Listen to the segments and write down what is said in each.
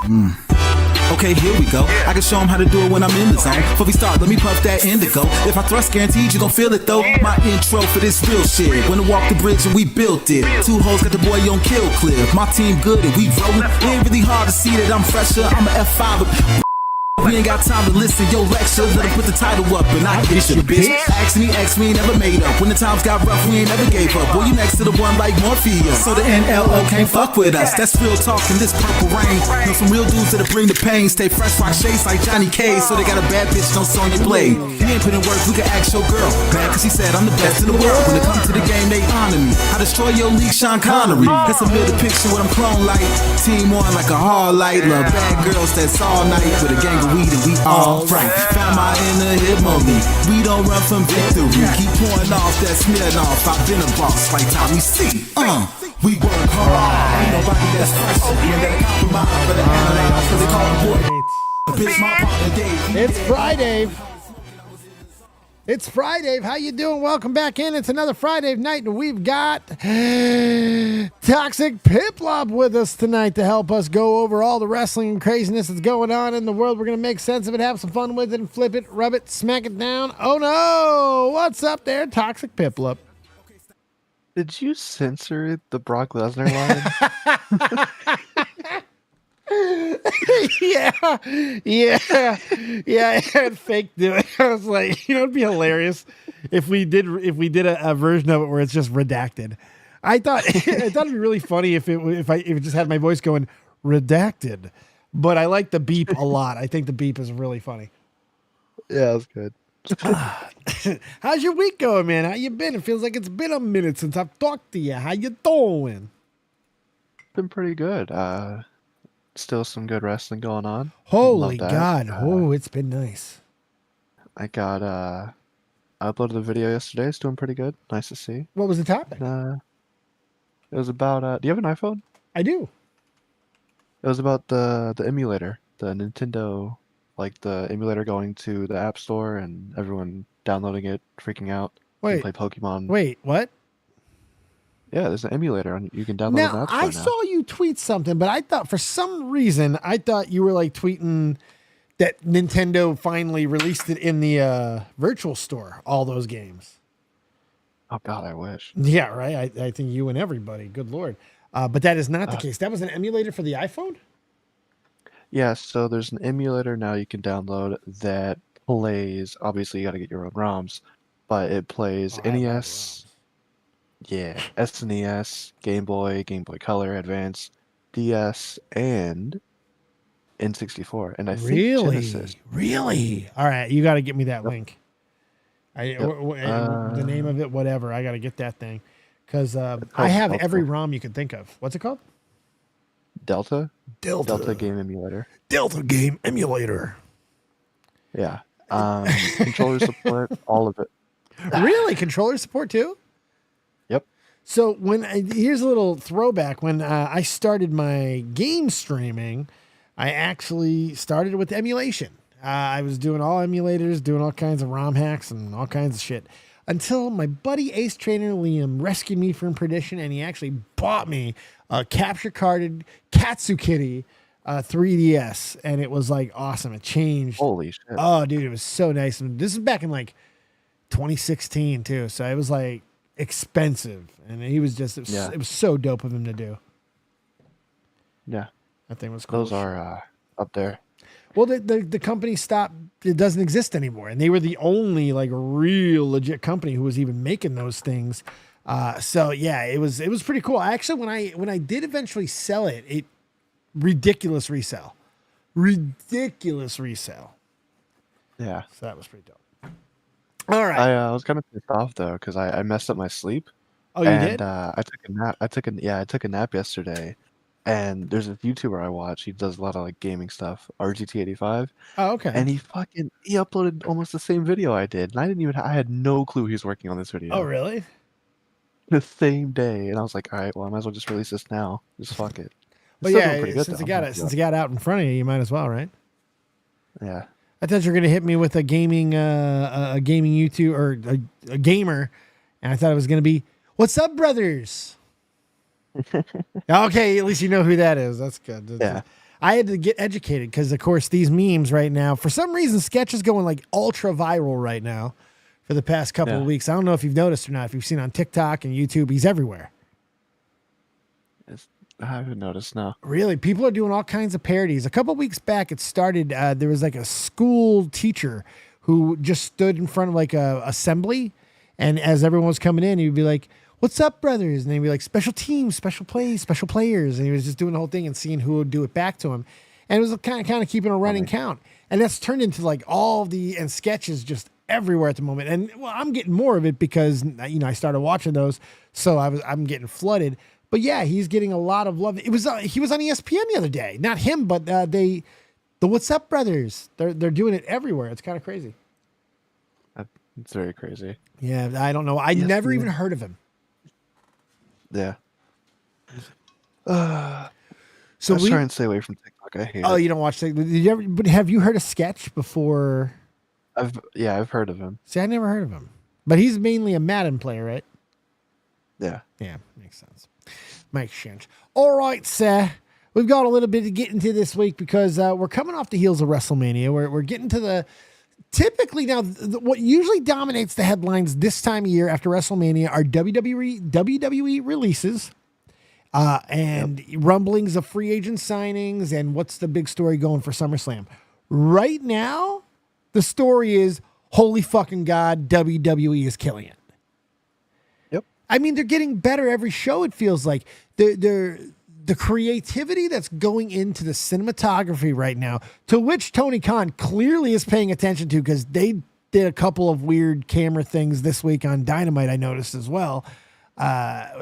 Okay, here we go. I can show them how to do it when I'm in the zone. Before we start, let me puff that indigo. If I thrust, guaranteed you gon' feel it though. My intro for this real shit. When I walk the bridge and we built it. Two hoes got the boy on kill clip. My team good and we rollin'. It ain't really hard to see that I'm fresher. I'm a F5. We ain't got time to listen, yo lecture. Let him put the title up and I get you, bitch. Ask me, ain't never made up. When the times got rough, we ain't never gave up. Boy, you next to the one like Morpheus. So the NLO can't fuck with us. That's real talk in this purple rain. Know some real dudes that'll bring the pain. Stay fresh, rock shades like Johnny K. So they got a bad bitch, no song to play. You ain't put in work, we can ask your girl. Bad cause she said I'm the best in the world. When it comes to the game, they honor me. I destroy your league, Sean Connery. That's a real depiction what I'm clone like. Team on like a hard light. Love bad girls that's all night. With a gang of weed and we all right. Found my inner Hipmoli. We don't run from victory. Keep pouring off that Smirnoff. I've been a boss like Tommy C. We work hard. Ain't nobody that's fresh. Ain't that compromise. But the analyze cause they call important. Bitch, my partner Dave. It's FriDave. It's FriDave. How you doing? Welcome back in. It's another FriDave night, and we've got Toxic Piplop with us tonight to help us go over all the wrestling and craziness that's going on in the world. We're going to make sense of it, have some fun with it, and flip it, rub it, smack it down. Oh, no. What's up there, Toxic Piplop? Did you censor the Brock Lesnar line? yeah, I had fake do it. I was like, it'd be hilarious if we did a version of it where it's just redacted. I thought it'd be really funny if it just had my voice going redacted. But I like the beep a lot. I think the beep is really funny. Yeah, that's good. How's your week going, man? How you been? It feels like it's been a minute since I've talked to you. How you doing? Been pretty good. Still some good wrestling going on. Holy God. Oh, it's been nice. I got I uploaded the video yesterday. It's doing pretty good. Nice to see. What was the topic? It was about do you have an iPhone? I do. It was about the emulator, the Nintendo, like the emulator going to the App Store and everyone downloading it, freaking out. Wait. Play Pokemon. Wait, what? Yeah, there's an emulator and you can download it on the App Store I now. saw you tweet something, but I thought for some reason you were like tweeting that Nintendo finally released it in the virtual store, all those games. Oh God, I wish. Yeah, right. I think you and everybody. Good Lord. But that is not the case. That was an emulator for the iPhone? Yeah, so there's an emulator now you can download that plays, obviously you got to get your own ROMs, but it plays NES, SNES, Game Boy Color, Advance, DS, and N64. And I think Genesis. Really? All right, you got to get me that link. The name of it, whatever. I got to get that thing because I have every ROM you can think of. What's it called? Delta Game Emulator. Delta Game Emulator. Yeah. Controller support, all of it. Really? Controller support too? Yep. So here's a little throwback. When I started my game streaming, I actually started with emulation. I was doing all emulators, doing all kinds of ROM hacks and all kinds of shit. Until my buddy Ace Trainer Liam rescued me from perdition, and he actually bought me a capture carded Katsu Kitty 3DS, and it was like awesome. It changed. Holy shit! Oh, dude, it was so nice. And this is back in like 2016 too, so it was like expensive, and he was just it was so dope of him to do. Yeah, that thing was cool. Those are up there. Well, the company stopped. It doesn't exist anymore, and they were the only like real legit company who was even making those things. So yeah, it was pretty cool. Actually, when I did eventually sell it, ridiculous resale. Yeah, so that was pretty dope. All right, I was kind of pissed off though because I messed up my sleep. Oh, you did? I took a nap. I took a nap yesterday. And there's a YouTuber I watch. He does a lot of like gaming stuff. RGT85. Oh, okay. And he uploaded almost the same video I did. And I had no clue he was working on this video. Oh, really? The same day. And I was like, all right, well, I might as well just release this now. Just fuck it. But yeah, since it got out in front of you, you might as well, right? Yeah. I thought you were gonna hit me with a gaming YouTube or a gamer, and I thought it was gonna be, "What's up, brothers?" Okay, at least you know who that is. That's good. Yeah. I had to get educated because, of course, these memes right now, for some reason, Sketch is going like ultra viral right now for the past couple of weeks. I don't know if you've noticed or not. If you've seen on TikTok and YouTube, he's everywhere. I haven't noticed now. Really, people are doing all kinds of parodies. A couple of weeks back, it started. There was like a school teacher who just stood in front of like a assembly, and as everyone was coming in, he'd be like, "What's up, brothers?" And they'd be like, "Special teams, special plays, special players." And he was just doing the whole thing and seeing who would do it back to him, and it was kind of keeping a running count. And that's turned into like all the and sketches just everywhere at the moment. And well, I'm getting more of it because I started watching those, so I'm getting flooded. But yeah, he's getting a lot of love. It was he was on ESPN the other day. Not him, but the What's Up Brothers. They're doing it everywhere. It's kind of crazy. It's very crazy. Yeah, I don't know. I never even heard of him. Yeah. So I try and stay away from TikTok. I hate it. You don't watch TikTok? Did you ever? But have you heard of Sketch before? I've heard of him. See, I never heard of him. But he's mainly a Madden player, right? Yeah. Yeah, makes sense. Makes sense. All right, sir. We've got a little bit to get into this week because we're coming off the heels of WrestleMania. We're getting to the typically now what usually dominates the headlines this time of year after WrestleMania are WWE releases and rumblings of free agent signings and what's the big story going for SummerSlam. Right now, the story is holy fucking God, WWE is killing it. I mean, they're getting better every show, it feels like. The creativity that's going into the cinematography right now, to which Tony Khan clearly is paying attention to because they did a couple of weird camera things this week on Dynamite, I noticed as well.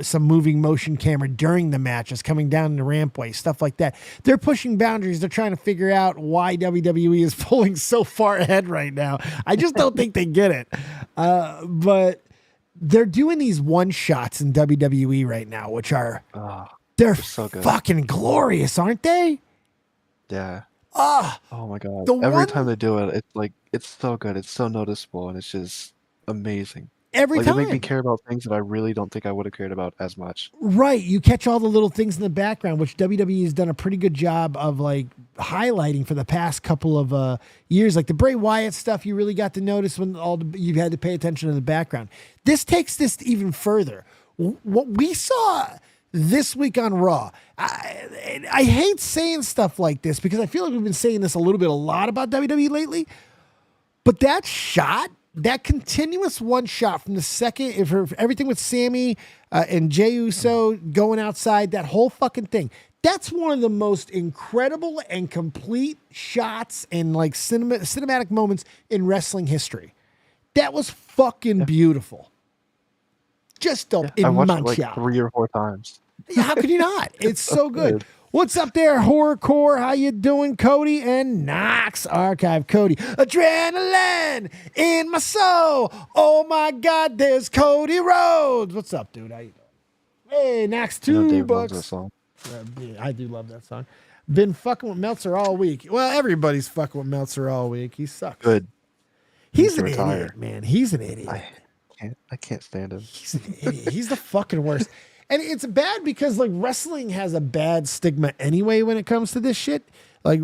Some moving motion camera during the matches, coming down the rampway, stuff like that. They're pushing boundaries. They're trying to figure out why WWE is pulling so far ahead right now. I just don't think they get it. But they're doing these one shots in WWE right now, which are they're so good. Fucking glorious, aren't they? Yeah. Oh my God. Every time they do it, it's so good. It's so noticeable, and it's just amazing. Every time. They make me care about things that I really don't think I would have cared about as much. Right. You catch all the little things in the background, which WWE has done a pretty good job of like highlighting for the past couple of years. Like the Bray Wyatt stuff, you really got to notice when you had to pay attention to the background. This takes this even further. What we saw this week on Raw, I hate saying stuff like this because I feel like we've been saying this a lot about WWE lately, but that shot, that continuous one shot from the second, for everything with Sammy and Jey Uso going outside, that whole fucking thing, that's one of the most incredible and complete shots and like cinematic moments in wrestling history. That was fucking beautiful. Just dope. I watched it like 3 or 4 times. How could you not? It's so good. What's up there, Horrorcore? How you doing, Cody and Knox Archive? Cody, adrenaline in my soul. Oh my God, there's Cody Rhodes. What's up, dude? How you doing? Hey, Knox, $2. I do love that song. Been fucking with Meltzer all week. Well, everybody's fucking with Meltzer all week. He sucks. Good. He's an idiot, man. He's an idiot. I can't stand him. He's an idiot. He's the fucking worst. And it's bad because like wrestling has a bad stigma anyway when it comes to this shit, like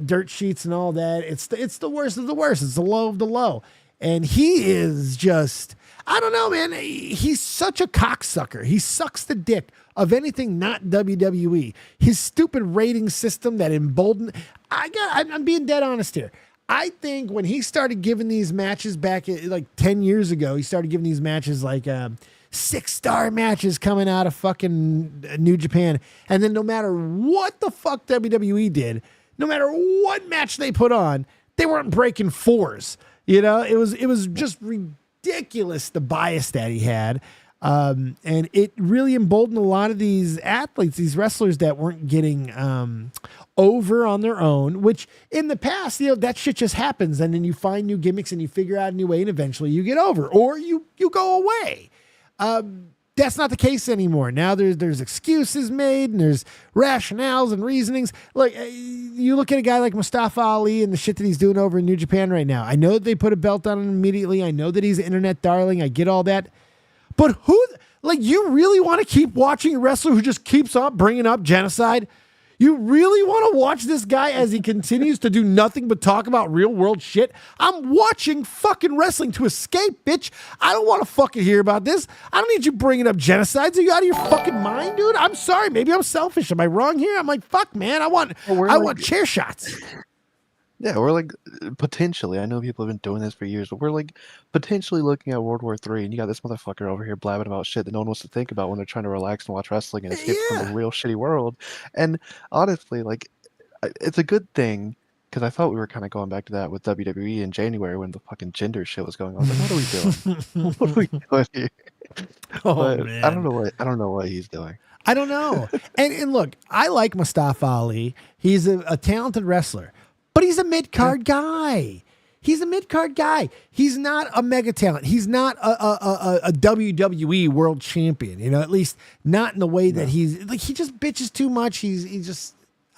dirt sheets and all that. It's the worst of the worst. It's the low of the low. And he is just, I don't know, man. He's such a cocksucker. He sucks the dick of anything not WWE. His stupid rating system that emboldened. I'm being dead honest here. I think when he started giving these matches back like 10 years ago, he started giving these matches like 6-star matches coming out of fucking New Japan. And then no matter what the fuck WWE did, no matter what match they put on, they weren't breaking 4s. You know, it was just ridiculous, the bias that he had. And it really emboldened a lot of these athletes, these wrestlers that weren't getting over on their own, which in the past, you know, that shit just happens. And then you find new gimmicks and you figure out a new way and eventually you get over or you go away. That's not the case anymore. Now there's excuses made and there's rationales and reasonings. Like you look at a guy like Mustafa Ali and the shit that he's doing over in New Japan right now. I know that they put a belt on him immediately. I know that he's an internet darling. I get all that. But Like, you really want to keep watching a wrestler who just keeps on bringing up genocide? You really want to watch this guy as he continues to do nothing but talk about real world shit? I'm watching fucking wrestling to escape, bitch. I don't want to fucking hear about this. I don't need you bringing up genocides. Are you out of your fucking mind, dude? I'm sorry. Maybe I'm selfish. Am I wrong here? I'm like, fuck, man. I want chair shots. Yeah, we're like potentially. I know people have been doing this for years, but we're like potentially looking at World War III, and you got this motherfucker over here blabbing about shit that no one wants to think about when they're trying to relax and watch wrestling and escape from the real shitty world. And honestly, like, it's a good thing because I thought we were kind of going back to that with WWE in January when the fucking gender shit was going on. Like, what are we doing? What are we doing here? Man. I don't know what he's doing. I don't know. and look, I like Mustafa Ali. He's a talented wrestler. But he's a mid-card guy. He's a mid-card guy. He's not a mega talent. He's not a WWE world champion, at least not in the way that he's like, he just bitches too much.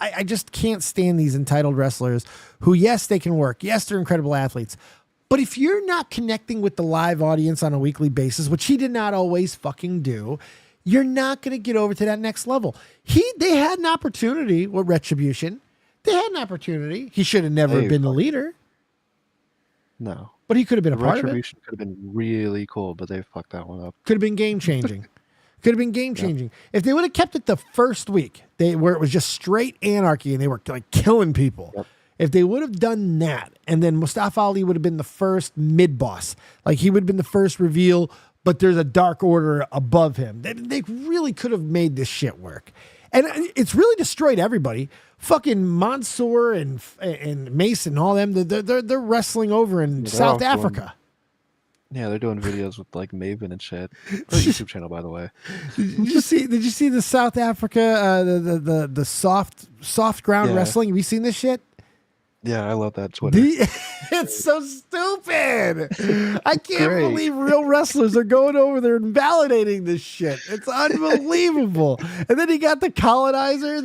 I just can't stand these entitled wrestlers who, yes, they can work. Yes, they're incredible athletes. But if you're not connecting with the live audience on a weekly basis, which he did not always fucking do, you're not going to get over to that next level. They had an opportunity with Retribution. They had an opportunity. He should have never been the leader. No. But he could have been a part of it. Retribution could have been really cool, but they fucked that one up. Could have been game-changing. Yep. If they would have kept it the first week, where it was just straight anarchy and they were like killing people. Yep. If they would have done that, and then Mustafa Ali would have been the first mid-boss. Like, he would have been the first reveal, but there's a Dark Order above him. They really could have made this shit work. And it's really destroyed everybody. Fucking Mansoor and Mason, all them, they're wrestling over in South Africa. They're doing videos with like Maven and shit. Or YouTube channel, by the way. Did you see the South Africa the soft ground wrestling? Have you seen this shit? Yeah, I love that Twitter. It's so stupid. I can't believe real wrestlers are going over there and validating this shit. It's unbelievable. And then he got the colonizer.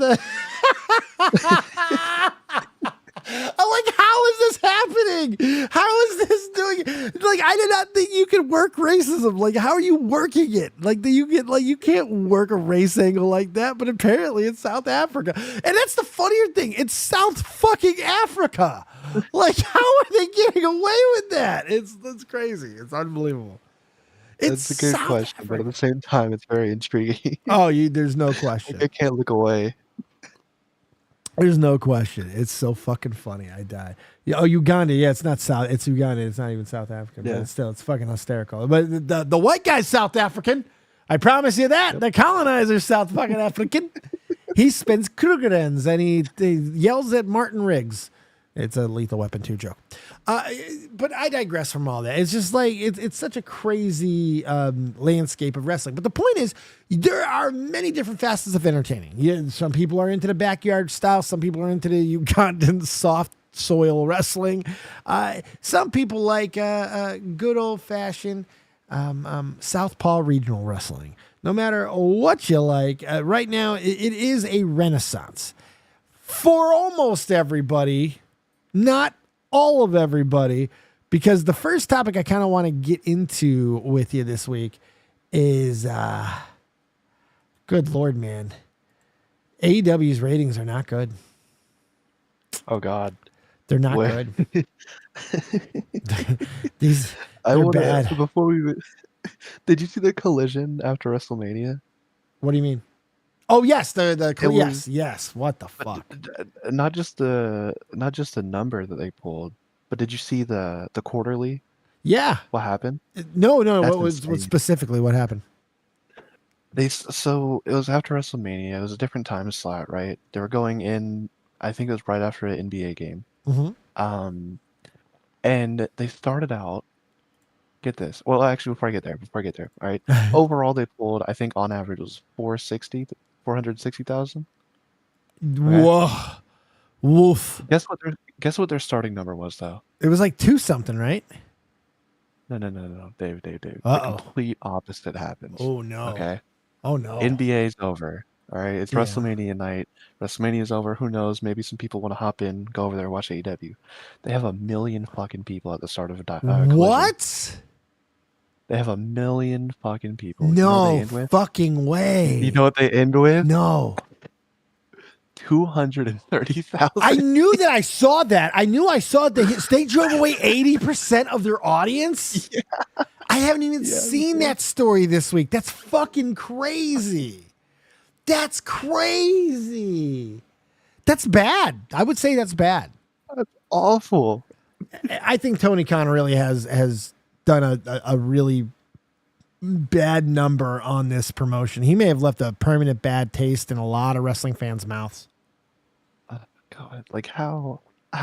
I'm like, how is this happening? How is this doing? Like, I did not think you could work racism. Like, how are you working it? Like, you can't work a race angle like that, but apparently it's South Africa. And that's the funnier thing. It's South fucking Africa. Like, how are they getting away with that? It's crazy. It's unbelievable. It's a good South question, Africa. but at the same time, it's very intriguing. Oh, there's no question. I can't look away. There's no question. It's so fucking funny. I die. Oh, Uganda. Yeah, it's not South. It's Uganda. It's not even South African. Yeah. But it's fucking hysterical. But the white guy's South African. I promise you that. Yep. The colonizer's South fucking African. He spins Krugerens and he yells at Martin Riggs. It's a Lethal Weapon 2 joke. But I digress from all that. It's just like, it's such a crazy landscape of wrestling. But the point is, there are many different facets of entertaining. Some people are into the backyard style. Some people are into the Ugandan soft soil wrestling. Some people like good old-fashioned Southpaw regional wrestling. No matter what you like, right now, it is a renaissance. For almost everybody, not all of everybody, because the first topic I kind of want to get into with you this week is, good Lord, man, AEW's ratings are not good. Oh God, they're not good. They're bad. Before we, did you see the collision after WrestleMania? What do you mean? Oh yes, yes. What the fuck? Not just the number that they pulled, but did you see the quarterly? Yeah. What happened? No. What specifically what happened? So it was after WrestleMania. It was a different time slot, right? They were going in. I think it was right after an NBA game. Mm-hmm. And they started out. Get this. Well, actually, before I get there, all right. Overall, they pulled. I think on average it was 460,000. Whoa, woof. Guess what their starting number was though. It was like 2 something, right? No, Dave. The complete opposite happens. Oh no. Okay. Oh no. NBA's over. All right, it's WrestleMania night. WrestleMania's over. Who knows? Maybe some people want to hop in, go over there, watch AEW. They have 1 million fucking people at the start of a collision. What? They have 1 million fucking people. You know what they No end with? fucking way. You know what they end with? No. 230,000. I knew that I saw that. I knew I saw that they drove away 80% of their audience. Yeah. I haven't even seen that story this week. That's fucking crazy. That's crazy. That's bad. I would say that's bad. That's awful. I think Tony Khan really has done a really bad number on this promotion. He may have left a permanent bad taste in a lot of wrestling fans' mouths. God, like how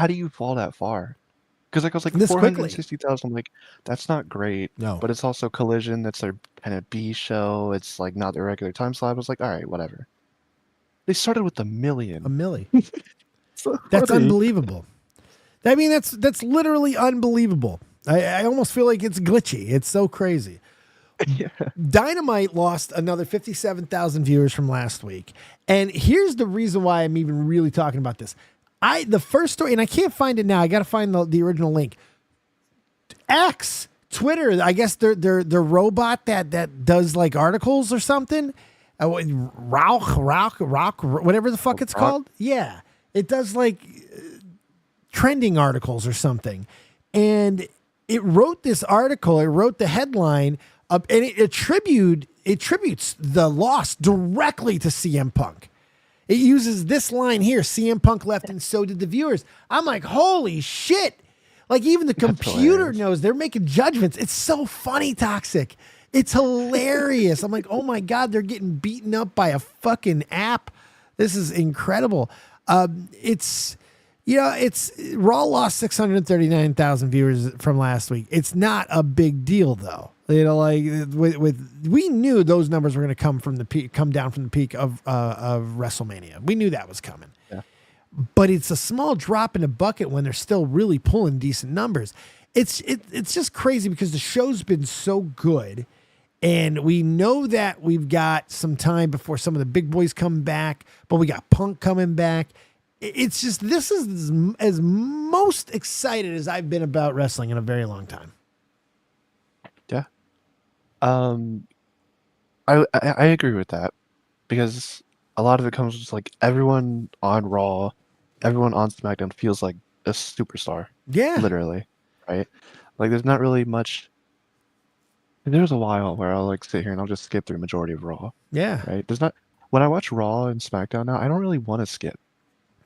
do you fall that far? Because like I was like This quickly. 460,000. Like that's not great. No. But it's also Collision. That's their kind of B show. It's like not their regular time slot. I was like, all right, whatever. They started with 1 million. A milli. So That's funny. unbelievable. I mean, that's literally unbelievable. I almost feel like it's glitchy. It's so crazy. Yeah. Dynamite lost another 57,000 viewers from last week. And here's the reason why I'm even really talking about this. The first story, and I can't find it now. I got to find the original link. X, Twitter, I guess their robot that does like articles or something. Rock, whatever the fuck it's called. Yeah. It does like trending articles or something. And it wrote this article. It wrote the headline and it attributes the loss directly to CM Punk. It uses this line here: CM Punk left and so did the viewers. I'm like, holy shit. Like even the computer knows. They're making judgments. It's so funny, Toxic. It's hilarious. I'm like, oh my God, they're getting beaten up by a fucking app. This is incredible. It's Raw lost 639,000 viewers from last week. It's not a big deal though. You know, like we knew those numbers were going to come down from the peak of WrestleMania. We knew that was coming. Yeah. But it's a small drop in the bucket when they're still really pulling decent numbers. It's just crazy because the show's been so good, and we know that we've got some time before some of the big boys come back, but we got Punk coming back. It's just, this is as most excited as I've been about wrestling in a very long time. Yeah. I agree with that because a lot of it comes just like everyone on Raw, everyone on SmackDown feels like a superstar. Yeah. Literally. Right? Like there's not really much. There's a while where I'll like sit here and I'll just skip through majority of Raw. Yeah. Right? There's not, when I watch Raw and SmackDown now, I don't really want to skip.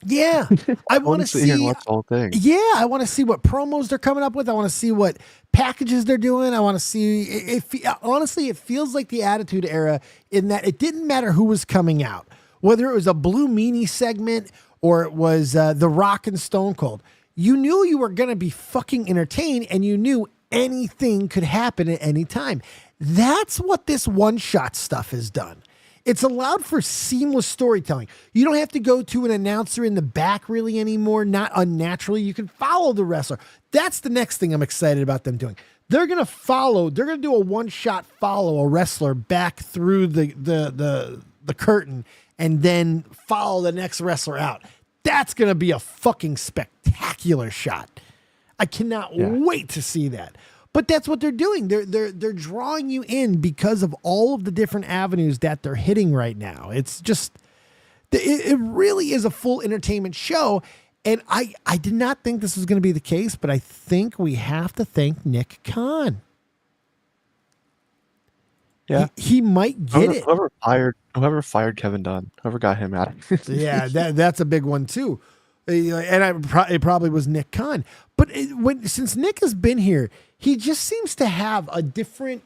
Yeah. I want to sit here and see watch the whole thing. Yeah, I want to see what promos they're coming up with. I want to see what packages they're doing. I want to see honestly, it feels like the Attitude Era in that it didn't matter who was coming out, whether it was a Blue Meanie segment or it was The Rock and Stone Cold. You knew you were going to be fucking entertained, and you knew anything could happen at any time. That's what this one-shot stuff has done. It's allowed for seamless storytelling. You don't have to go to an announcer in the back really anymore, not unnaturally. You can follow the wrestler. That's the next thing I'm excited about them doing. They're going to do a one-shot follow a wrestler back through the curtain and then follow the next wrestler out. That's going to be a fucking spectacular shot. I cannot wait to see that. But that's what they're doing. They're drawing you in because of all of the different avenues that they're hitting right now. It's just, it really is a full entertainment show. And I did not think this was going to be the case, but I think we have to thank Nick Khan. Yeah, he might get it. Whoever fired Kevin Dunn, whoever got him out. Yeah, that's a big one too. And it probably was Nick Khan. But since Nick has been here, he just seems to have a different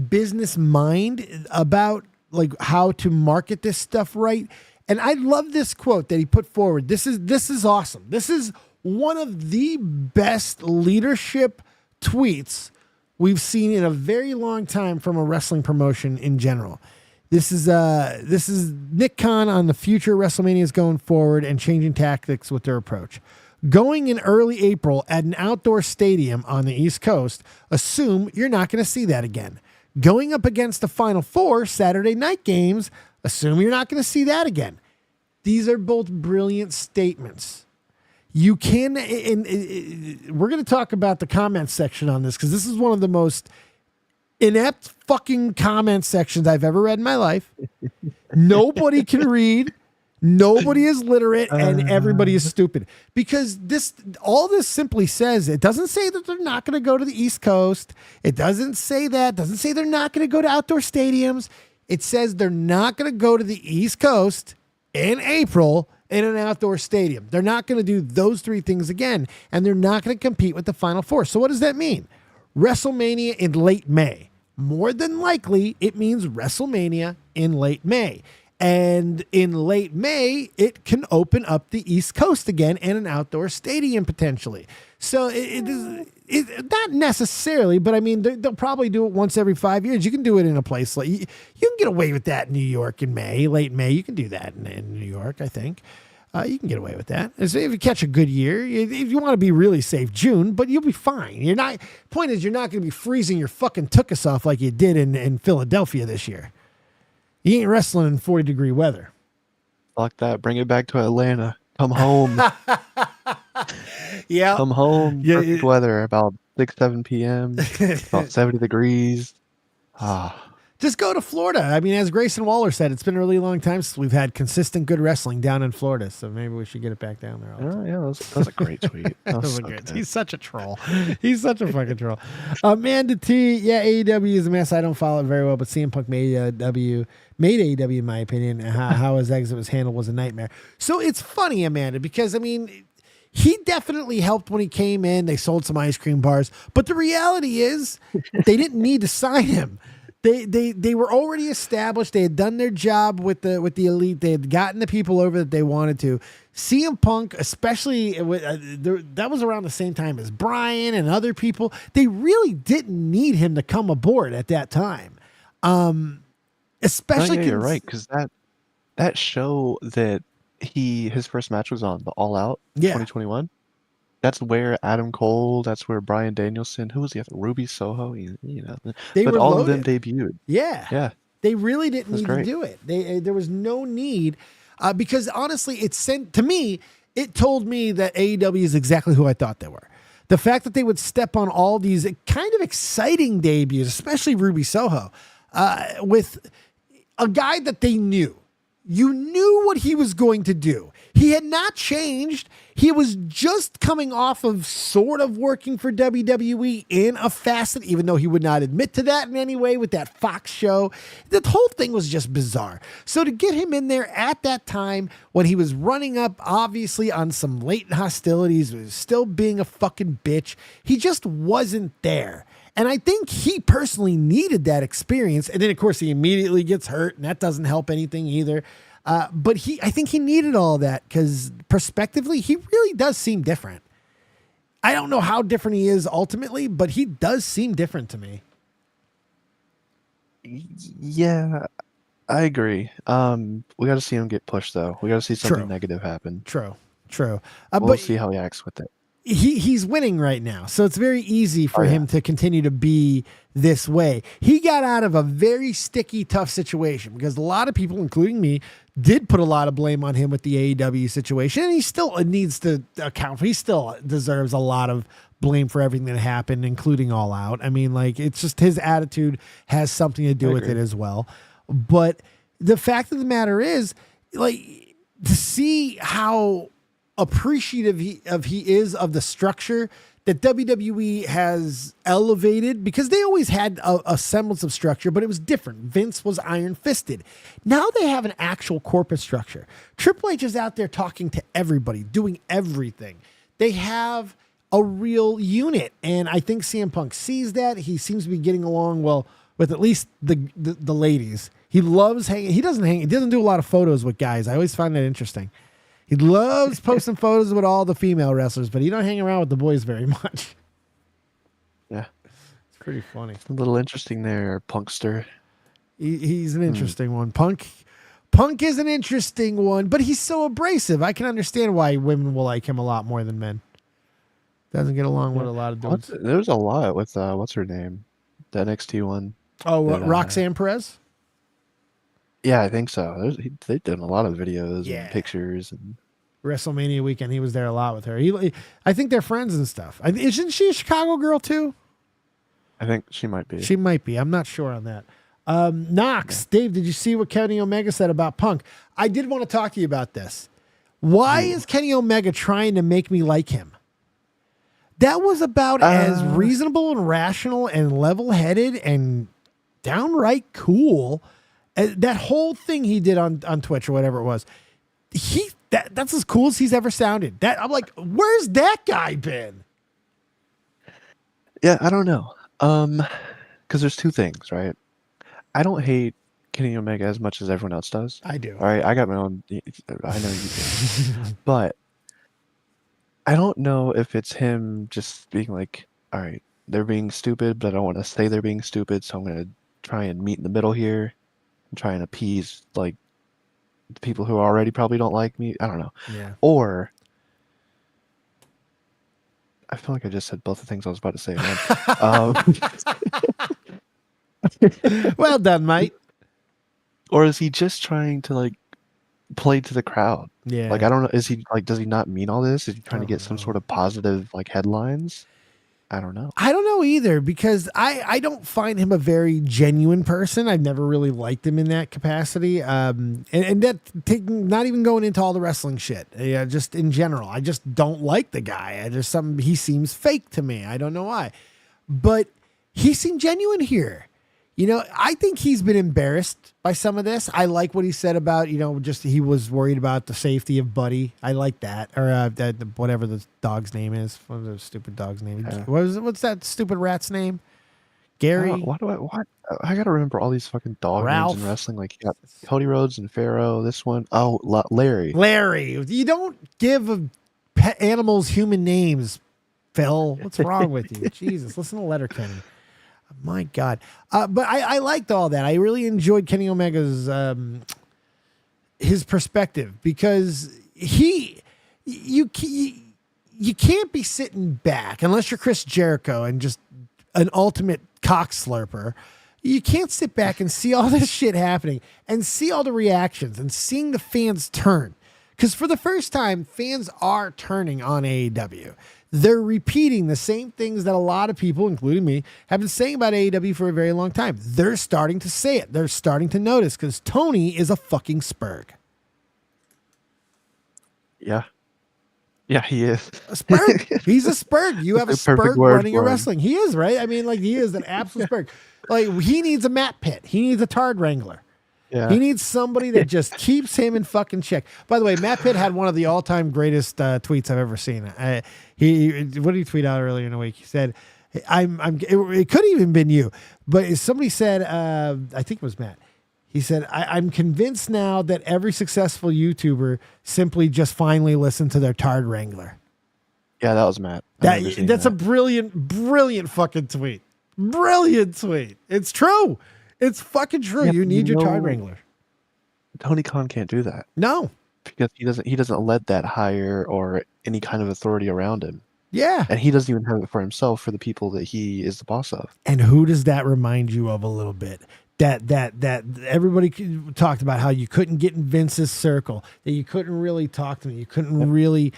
business mind about like how to market this stuff right. And I love this quote that he put forward. This is awesome. This is one of the best leadership tweets we've seen in a very long time from a wrestling promotion in general. This is Nick Khan on the future WrestleManias going forward and changing tactics with their approach. Going in early April at an outdoor stadium on the East Coast, assume you're not going to see that again. Going up against the Final Four Saturday night games, assume you're not going to see that again. These are both brilliant statements. You can, and we're going to talk about the comments section on this because this is one of the most inept fucking comment sections I've ever read in my life. Nobody can read. Nobody is literate, and everybody is stupid. Because all this simply says, it doesn't say that they're not going to go to the East Coast. It doesn't say that. It doesn't say they're not going to go to outdoor stadiums. It says they're not going to go to the East Coast in April in an outdoor stadium. They're not going to do those three things again, and they're not going to compete with the Final Four. So what does that mean? WrestleMania in late May. More than likely, it means WrestleMania in late May. And in late May, it can open up the East Coast again and an outdoor stadium potentially. So it is not necessarily, but I mean, they'll probably do it once every 5 years. You can do it in a place like you can get away with that in New York in May, late May. You can do that in New York, I think. You can get away with that. So if you catch a good year, if you want to be really safe, June, but you'll be fine. Point is, you're not going to be freezing your fucking tuchus off like you did in Philadelphia this year. You ain't wrestling in 40-degree weather. Fuck that. Bring it back to Atlanta. Come home. Yeah. Come home. Yeah, Perfect weather. About 6, 7 p.m. About 70 degrees. Just go to Florida. I mean, as Grayson Waller said, it's been a really long time since we've had consistent good wrestling down in Florida. So maybe we should get it back down there. Yeah, that was a great tweet. That was so good. good. He's such a troll. He's such a fucking troll. Amanda T. Yeah, AEW is a mess. I don't follow it very well, but CM Punk made AEW, in my opinion. How his exit was handled was a nightmare. So it's funny, Amanda, because I mean, he definitely helped when he came in. They sold some ice cream bars, but the reality is they didn't need to sign him. They were already established. They had done their job with the elite. They had gotten the people over that they wanted to. CM Punk, especially that was around the same time as Bryan and other people. They really didn't need him to come aboard at that time. Especially you're right, because that show that his first match was on, the All Out 2021. That's where Adam Cole, that's where Bryan Danielson, who was the other? Ruby Soho, but all of them debuted. Yeah. They really didn't need to do it. There was no need because honestly, it told me that AEW is exactly who I thought they were. The fact that they would step on all these kind of exciting debuts, especially Ruby Soho, with a guy that they knew. You knew what he was going to do. He had not changed. He was just coming off of sort of working for WWE in a facet, even though he would not admit to that in any way with that Fox show. The whole thing was just bizarre. So to get him in there at that time when he was running up, obviously, on some latent hostilities, was still being a fucking bitch, he just wasn't there. And I think he personally needed that experience. And then, of course, he immediately gets hurt, and that doesn't help anything either. But I think he needed all that because prospectively, he really does seem different. I don't know how different he is ultimately, but he does seem different to me. Yeah, I agree. We got to see him get pushed, though. We got to see something negative happen. True. We'll see how he acts with it. He's winning right now, so it's very easy for him to continue to be this way. He got out of a very sticky, tough situation because a lot of people, including me, did put a lot of blame on him with the AEW situation, and he still needs to account for. He still deserves a lot of blame for everything that happened, including All Out. I mean, like, it's just his attitude has something to do with it as well. But the fact of the matter is, like, to see how appreciative he is of the structure that WWE has elevated, because they always had a semblance of structure, but it was different. Vince was iron-fisted. Now they have an actual corporate structure. Triple H is out there talking to everybody, doing everything. They have a real unit, and I think CM Punk sees that. He seems to be getting along well with at least the ladies. He loves hanging. He doesn't do a lot of photos with guys. I always find that interesting. He loves posting photos with all the female wrestlers, but he don't hang around with the boys very much. Yeah. It's pretty funny. A little interesting there, Punkster. He's an interesting one. Punk is an interesting one, but he's so abrasive. I can understand why women will like him a lot more than men. Doesn't get along with a lot of dudes. There's a lot with, what's her name? The NXT one. Oh, Roxanne Perez? Yeah, I think so. They've done a lot of videos and pictures. And WrestleMania weekend, he was there a lot with her. I think they're friends and stuff. Isn't she a Chicago girl too? I think she might be. She might be. I'm not sure on that. Knox, Dave, did you see what Kenny Omega said about Punk? I did want to talk to you about this. Why is Kenny Omega trying to make me like him? That was about as reasonable and rational and level-headed and downright cool. That whole thing he did on Twitch or whatever it was, that's as cool as he's ever sounded. I'm like, where's that guy been? Yeah, I don't know. Because there's two things, right? I don't hate Kenny Omega as much as everyone else does. I do. All right, I got my own. I know you do, but I don't know if it's him just being like, all right, they're being stupid, but I don't want to say they're being stupid, so I'm gonna try and meet in the middle here and try and appease like the people who already probably don't like me. I don't know. Yeah. Or I feel like I just said both the things I was about to say. Well done, mate. Or is he just trying to like play to the crowd? Yeah. Like I don't know. Is he like? Does he not mean all this? Is he trying to get some sort of positive like headlines? I don't know. I don't know either, because I don't find him a very genuine person. I've never really liked him in that capacity. And that not even going into all the wrestling shit. Yeah, just in general, I just don't like the guy. There's something, he seems fake to me. I don't know why, but he seemed genuine here. You know, I think he's been embarrassed by some of this. I like what he said about, just he was worried about the safety of Buddy. I like that. Or whatever the dog's name is. What was the stupid dog's name? What's that stupid rat's name? Gary? Why I gotta remember all these fucking dog Ralph. names in wrestling. Like you got Cody Rhodes and Pharaoh. This one, Larry. Larry. You don't give pet animals human names, Phil. What's wrong with you? Jesus, listen to Letterkenny. My God. But I liked all that. I really enjoyed Kenny Omega's his perspective, because you can't be sitting back unless you're Chris Jericho and just an ultimate cock slurper. You can't sit back and see all this shit happening and see all the reactions and seeing the fans turn. Because for the first time, fans are turning on AEW. They're repeating the same things that a lot of people, including me, have been saying about AEW for a very long time. They're starting to say it. They're starting to notice, because Tony is a fucking spurg. Yeah. Yeah, he is. A spurg. He's a spurg. You have a spurg running a wrestling. He is, right? I mean, like, he is an absolute spurg. Like, he needs a Matt Pitt. He needs a Tard Wrangler. Yeah. He needs somebody that just keeps him in fucking check. By the way, Matt Pitt had one of the all-time greatest tweets I've ever seen. What did he tweet out earlier in the week? He said, it could have even been you, but somebody said, I think it was Matt. He said, I'm convinced now that every successful YouTuber simply just finally listened to their Tard Wrangler. Yeah, that was Matt. That's a brilliant fucking tweet. Brilliant tweet. It's true. It's fucking true. Yeah, you need your Tard Wrangler. Tony Khan can't do that. No. Because he doesn't let that hire or any kind of authority around him. Yeah. And he doesn't even have it for himself, for the people that he is the boss of. And who does that remind you of a little bit? That everybody talked about how you couldn't get in Vince's circle, that you couldn't really talk to him, you couldn't really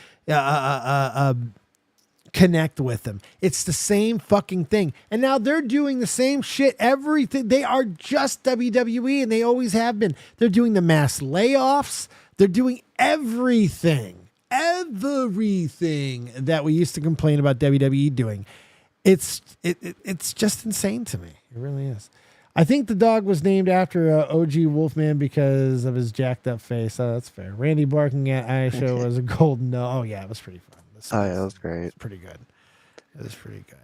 connect with them. It's the same fucking thing. And now they're doing the same shit. Everything. They are just WWE, and they always have been. They're doing the mass layoffs. They're doing everything that we used to complain about WWE doing. It's just insane to me. It really is. I think the dog was named after OG Wolfman because of his jacked up face. Oh, that's fair. Randy barking at Aisha was a golden no. Oh yeah, it was pretty fun. Yeah, that was great. It's pretty good. It was pretty good.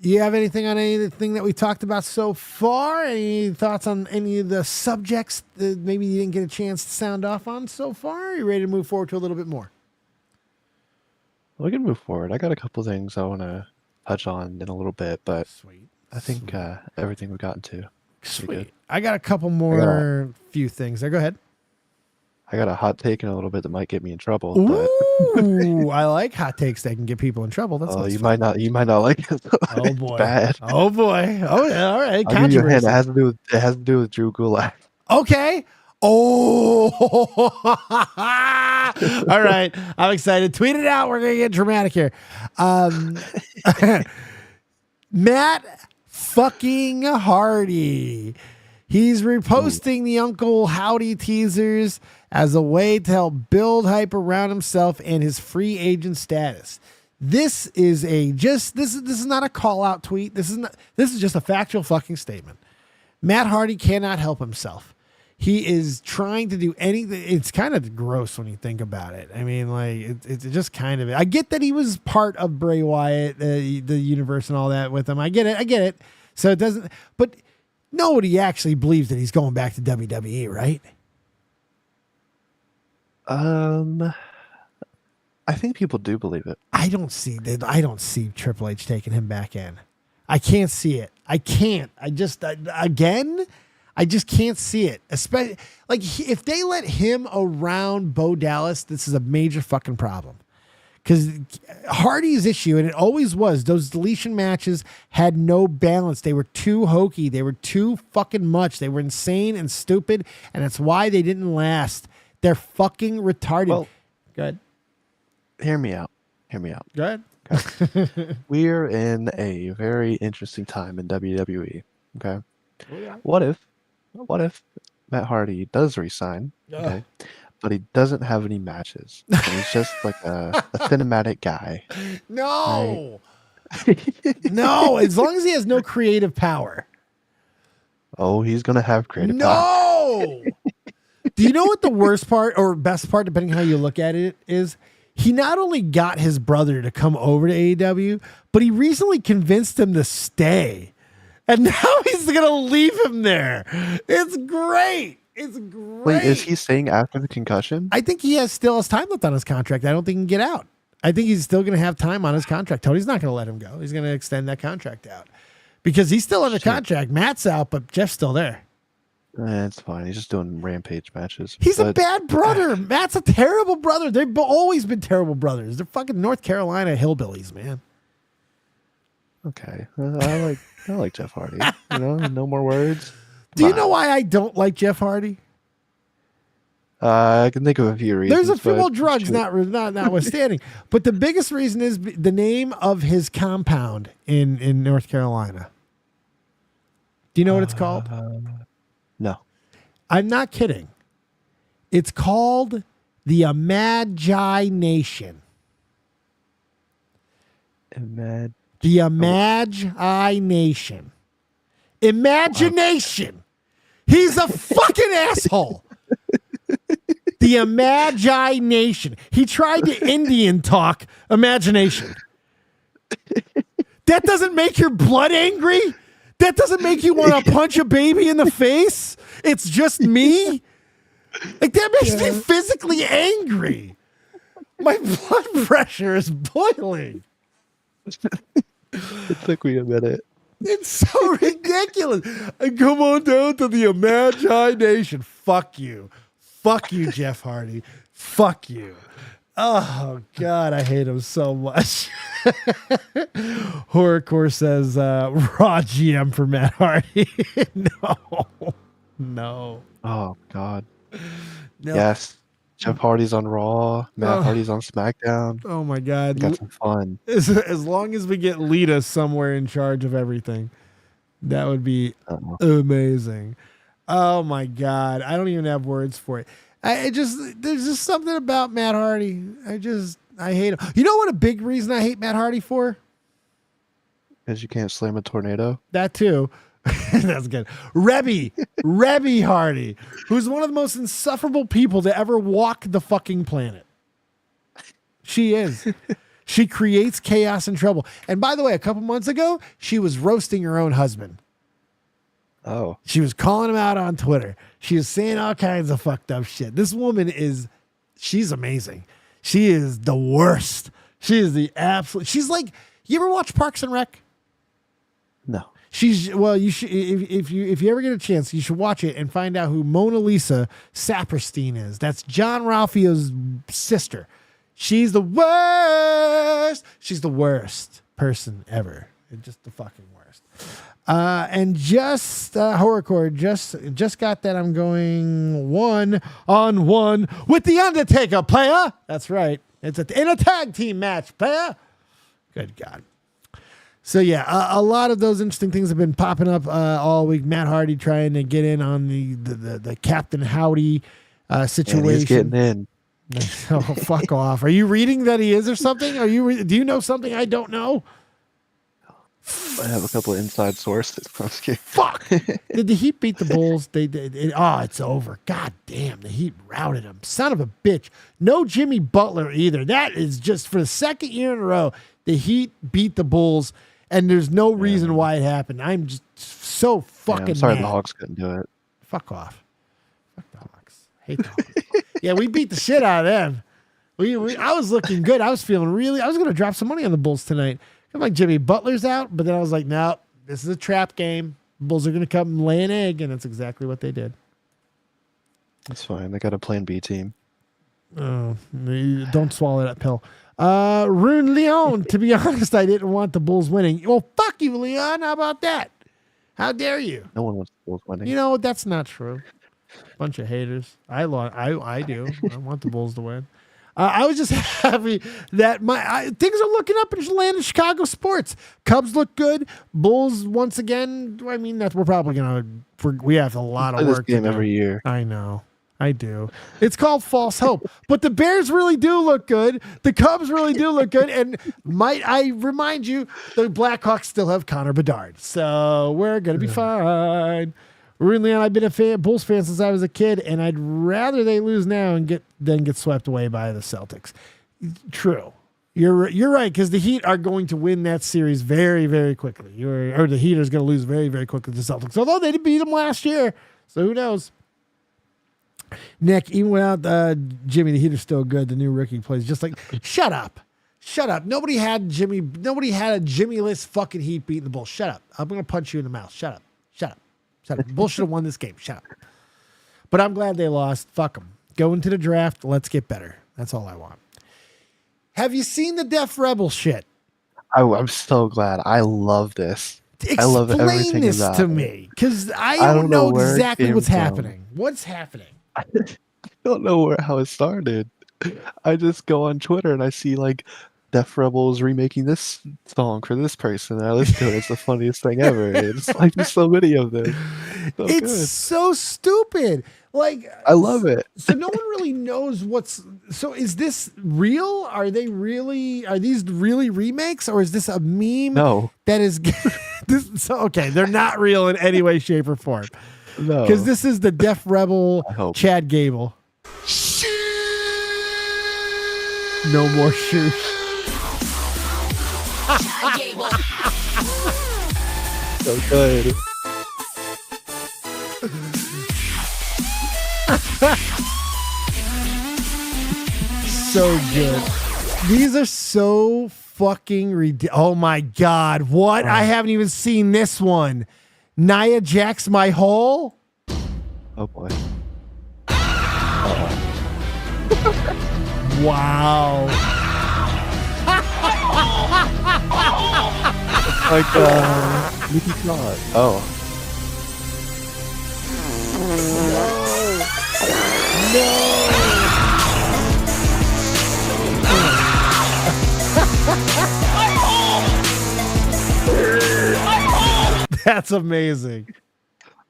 You have anything on anything that we talked about so far? Any thoughts on any of the subjects that maybe you didn't get a chance to sound off on so far? Are you ready to move forward to a little bit more? We can move forward. I got a couple things I want to touch on in a little bit, but Sweet. I think everything we've gotten to. Sweet. I got a couple more few things there. Go ahead. I got a hot take in a little bit that might get me in trouble. Ooh, I like hot takes that can get people in trouble. That's you might not like it. Oh boy. Bad. Oh boy. Oh yeah. All right. I'll give you a hint. It has to do with Drew Gulak. Okay. Oh. All right. I'm excited. Tweet it out. We're gonna get dramatic here. Matt fucking Hardy. He's reposting the Uncle Howdy teasers as a way to help build hype around himself and his free agent status. This is this is not a call out tweet. This is just a factual fucking statement. Matt Hardy cannot help himself. He is trying to do anything. It's kind of gross when you think about it. I mean, like it's just kind of. I get that he was part of Bray Wyatt, the universe, and all that with him. I get it. So it doesn't. But nobody actually believes that he's going back to WWE, right? I think people do believe it. I don't see Triple H taking him back in. I can't see it. I can't. I just can't see it. Especially like if they let him around Bo Dallas, this is a major fucking problem. Because Hardy's issue, and it always was, those deletion matches had no balance. They were too hokey. They were too fucking much. They were insane and stupid, and that's why they didn't last. They're fucking retarded. Well, go ahead. Hear me out. Go ahead. Okay. We're in a very interesting time in WWE. Okay. Oh, yeah. What if Matt Hardy does resign? Okay. But he doesn't have any matches. And he's just like a cinematic guy. No. Right? No, as long as he has no creative power. Oh, he's going to have creative power. No. Do you know what the worst part or best part, depending on how you look at it, is? He not only got his brother to come over to AEW, but he recently convinced him to stay. And now he's going to leave him there. It's great. It's great. Wait, is he staying after the concussion? I think he still has time left on his contract. I don't think he can get out. I think he's still going to have time on his contract. Tony's not going to let him go. He's going to extend that contract out because he's still under contract. Matt's out, but Jeff's still there. It's fine. He's just doing rampage matches. He's a bad brother. Matt's a terrible brother. They've always been terrible brothers. They're fucking North Carolina hillbillies, man. Okay. I like Jeff Hardy. You know, no more words. Do you know why I don't like Jeff Hardy? I can think of a few reasons. There's a few drugs, notwithstanding. But the biggest reason is the name of his compound in North Carolina. Do you know what it's called? No. I'm not kidding. It's called the Magi Nation. The Magi Nation. Imagination. He's a fucking asshole. The Magi Nation. He tried to Indian talk imagination. That doesn't make your blood angry? That doesn't make you want to punch a baby in the face? It's just me? Like, that makes me physically angry. My blood pressure is boiling. It took me a minute. It's so ridiculous. And come on down to the Magi Nation. Fuck you. Fuck you, Jeff Hardy. Fuck you. Oh, God, I hate him so much. Horrorcore says, Raw GM for Matt Hardy. No. Oh, God. No. Yes. Jeff Hardy's on Raw. Matt Hardy's on SmackDown. Oh, my God. We got some fun. As long as we get Lita somewhere in charge of everything, that would be amazing. Oh, my God. I don't even have words for it. There's just something about Matt Hardy. I hate him. You know what a big reason I hate Matt Hardy for? Because you can't slam a tornado. That too. That's good. Rebby Hardy, who's one of the most insufferable people to ever walk the fucking planet. She is. She creates chaos and trouble. And by the way, a couple months ago, she was roasting her own husband. Oh. She was calling him out on Twitter. She was saying all kinds of fucked up shit. This woman she's amazing. She is the worst. She is the absolute. She's like, you ever watch Parks and Rec? No. You should, if you ever get a chance, you should watch it and find out who Mona Lisa Saperstein is. That's John Ralphio's sister. She's the worst. She's the worst person ever. Just the fucking worst. And just Horrorcore just got that. I'm going 1-on-1 with the Undertaker, player. That's right. It's in a tag team match, player. Good God. So yeah, a lot of those interesting things have been popping up all week. Matt Hardy trying to get in on the Captain Howdy situation. And he's getting in. Oh, fuck off! Are you reading that he is or something? Do you know something I don't know? I have a couple of inside sources. Fuck! Did the Heat beat the Bulls? They did. It's over. God damn, the Heat routed them. Son of a bitch. No Jimmy Butler either. That is just for the second year in a row. The Heat beat the Bulls, and there's no reason why it happened. I'm just so fucking I'm sorry mad. the Hawks couldn't do it. Fuck off. Fuck the Hawks. Hate the Hawks. Yeah, we beat the shit out of them. I was looking good. I was feeling I was going to drop some money on the Bulls tonight. I'm like, Jimmy Butler's out, but then I was like, no, this is a trap game. Bulls are going to come and lay an egg, and that's exactly what they did. That's fine. They got a plan B team. Oh, don't swallow that pill. Rune Leon, to be honest, I didn't want the Bulls winning. Well, fuck you, Leon. How about that? How dare you? No one wants the Bulls winning. You know, that's not true. Bunch of haters. I do. I want the Bulls to win. I was just happy that things are looking up in Atlanta, Chicago sports. Cubs look good. Bulls once again. I mean, we're probably we have a lot of work this game to do. every year. I know. I do. It's called false hope. But the Bears really do look good. The Cubs really do look good. And might I remind you, the Blackhawks still have Connor Bedard. So we're going to be fine. Really, I've been a Bulls fan since I was a kid, and I'd rather they lose now and get swept away by the Celtics. True. You're right, because the Heat are going to win that series very, very quickly. Or the Heat is going to lose very, very quickly to the Celtics. Although they did beat them last year. So who knows? Nick, even without Jimmy, the Heat are still good. The new rookie plays just like shut up. Nobody had a Jimmy-less fucking Heat beating the Bulls. Shut up. I'm gonna punch you in the mouth. Shut up. The Bulls should have won this game. Shut up. But I'm glad they lost. Fuck them. Go into the draft. Let's get better. That's all I want. Have you seen the Def Rebel shit? I'm so glad. I love this. I love everything Explain this about to it. me, because I don't know where it exactly came what's from. happening. What's happening? I don't know how it started. I just go on Twitter and I see like Def Rebels remaking this song for this person. And I listen to it. It's the funniest thing ever. It's like there's so many of them. So It's good. so stupid. Like, I love it. So no one really knows so is this real? Are these really remakes, or is this a meme? No. That is okay, they're not real in any way, shape, or form. No. Because this is the Def Rebel I hope. Chad Gable. No more shoes. So good. So good. These are so fucking ridiculous. Oh my God. What? I haven't even seen this one. Nia Jax My Hole? Oh boy. Wow. Like Nikki Cross. Oh. That's amazing.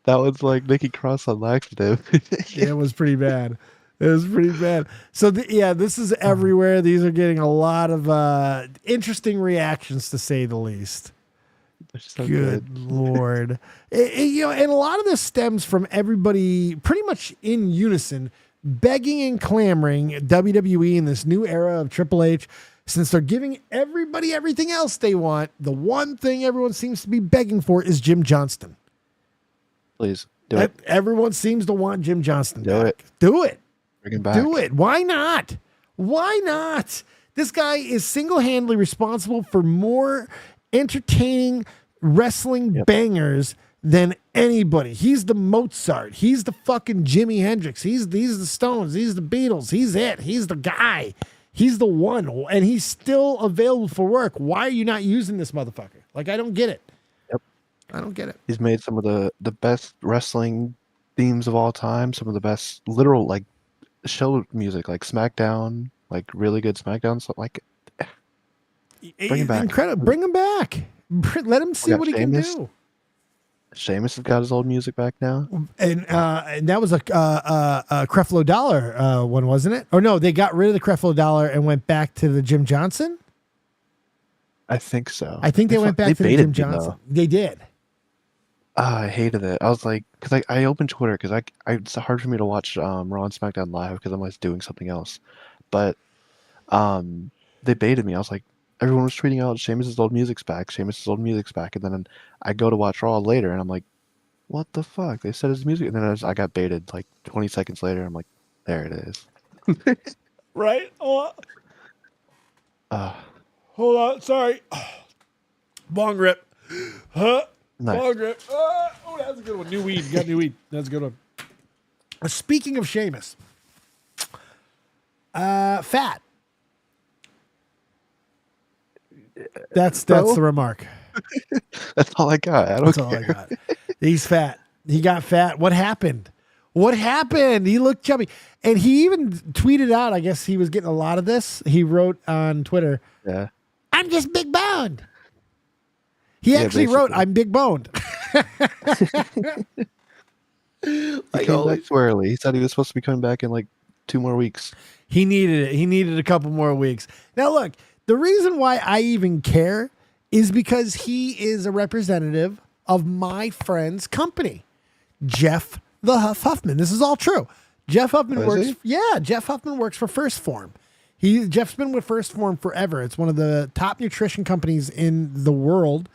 That was like Nikki Cross on laxative. Yeah, it was pretty bad. So this is everywhere. These are getting a lot of interesting reactions, to say the least. They're so Good Lord. And a lot of this stems from everybody pretty much in unison begging and clamoring WWE in this new era of Triple H, since they're giving everybody everything else they want. The one thing everyone seems to be begging for is Jim Johnston. Please do it. Everyone seems to want Jim Johnston. Do it. Do it. Bring him back. Do it. Why not? Why not? This guy is single-handedly responsible for more entertaining wrestling bangers than anybody. He's the Mozart. He's the fucking Jimi Hendrix. He's the Stones. He's the Beatles. He's it. He's the guy. He's the one. And he's still available for work. Why are you not using this motherfucker? Like, I don't get it. Yep. I don't get it. He's made some of the best wrestling themes of all time, some of the best literal like show music, like SmackDown, like really good SmackDown stuff. Like, bring him back. Incredible. Bring him back. Let him see got what he Sheamus. can do. Sheamus has got his old music back now. And that was a Creflo Dollar one, wasn't it? Or no, they got rid of the Creflo Dollar and went back to the Jim Johnson. I think so. I think they went back to the Jim baited me, Johnson. though. They did. I hated it. I was like, because I opened Twitter because it's hard for me to watch Raw and SmackDown live because I'm always doing something else. But they baited me. I was like, everyone was tweeting out Sheamus' old music's back. Sheamus' old music's back. And then I go to watch Raw later and I'm like, what the fuck? They said his music. And then I got baited like 20 seconds later. I'm like, there it is. Right? Uh, Hold on. Sorry. Bong rip. Huh? nice. Bong rip. Oh, that's a good one. New weed. You got new weed. That's a good one. Speaking of Sheamus. Fat. That's Bro? the remark. That's all I got. I don't That's care. all I got. He's fat. He got fat. What happened? What happened? He looked chubby. And he even tweeted out, I guess he was getting a lot of this. He wrote on Twitter, Yeah. I'm just big boned. He Yeah, actually wrote, basically. I'm big boned. He came back too early. He said he was supposed to be coming back in like 2 more weeks. He needed it. He needed a couple more weeks. Now, look, the reason why I even care is because he is a representative of my friend's company, Jeff the Huffman. This is all true. Jeff Huffman Oh, works. is Yeah, Jeff Huffman works for First Form. Jeff's been with First Form forever. It's one of the top nutrition companies in the world.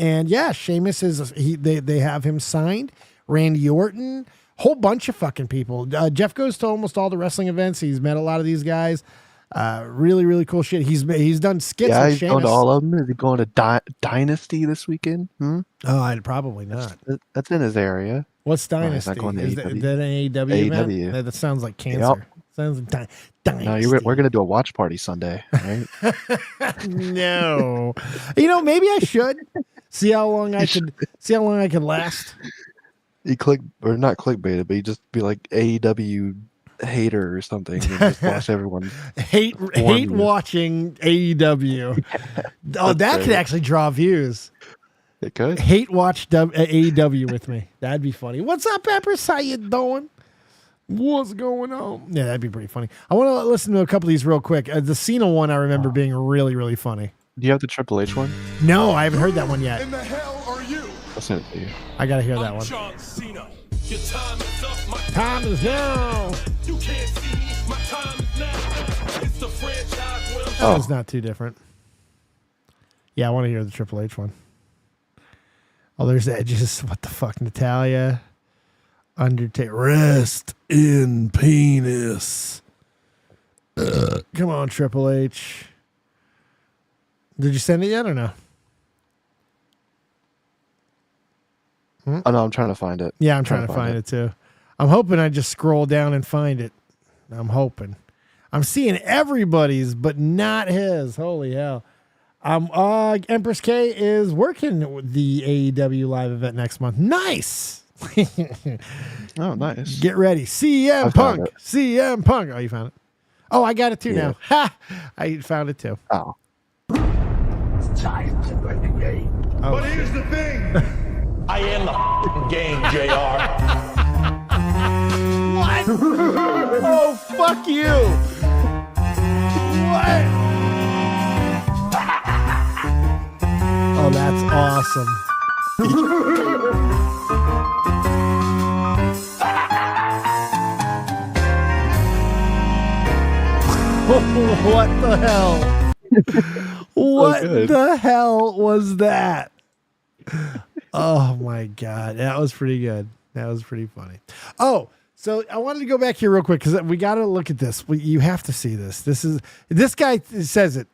And yeah, Sheamus is. They have him signed. Randy Orton, whole bunch of fucking people. Jeff goes to almost all the wrestling events. He's met a lot of these guys. Really, really cool shit. He's done skits Yeah, with he's going Sheamus. to all of them. Is he going to Dynasty this weekend? Oh, I'd probably not. That's in his area. What's he's Dynasty? not going to Is that AEW. an AEW event? AEW. That sounds like cancer. Sounds like Dynasty. No, we're going to do a watch party Sunday, right? No. Maybe I should see how long I could last. You not clickbaited, but you just be like AEW hater or something and just watch everyone. Hate you. watching AEW. Oh, that great. could actually draw views. It could. Hate watch AEW with me. That'd be funny. What's up, Peppers? How you doing? What's going on? Yeah, that'd be pretty funny. I want to listen to a couple of these real quick. The Cena one I remember being really, really funny. Do you have the Triple H one? No, I haven't heard that one yet. In the hell are you? I'll send it to you. I gotta hear that one. John Cena. Your time is up. My Time is now. You can't see me. My time is now. It's the franchise where That was not too different. Yeah, I want to hear the Triple H one. Oh, there's Edge's. What the fuck, Natalia? Undertaker. Rest in penis. Come on, Triple H. Did you send it yet or no? Oh no, I'm trying to find it. Yeah, I'm trying to find it too. I'm hoping I just scroll down and find it. I'm hoping. I'm seeing everybody's, but not his. Holy hell. Empress K is working with the AEW live event next month. Nice. Oh, nice. Get ready. CM I found Punk. it. CM Punk. Oh, you found it? Oh, I got it too Yeah. now. Ha! I found it too. Oh. Time to play the game. Oh, But here's the thing. I am the game, JR. what? Oh, fuck you. What? Oh, that's awesome. What the hell? What good. the hell was that? Oh my God. That was pretty good. That was pretty funny. Oh, so I wanted to go back here real quick because we got to look at this. You have to see this. This guy says it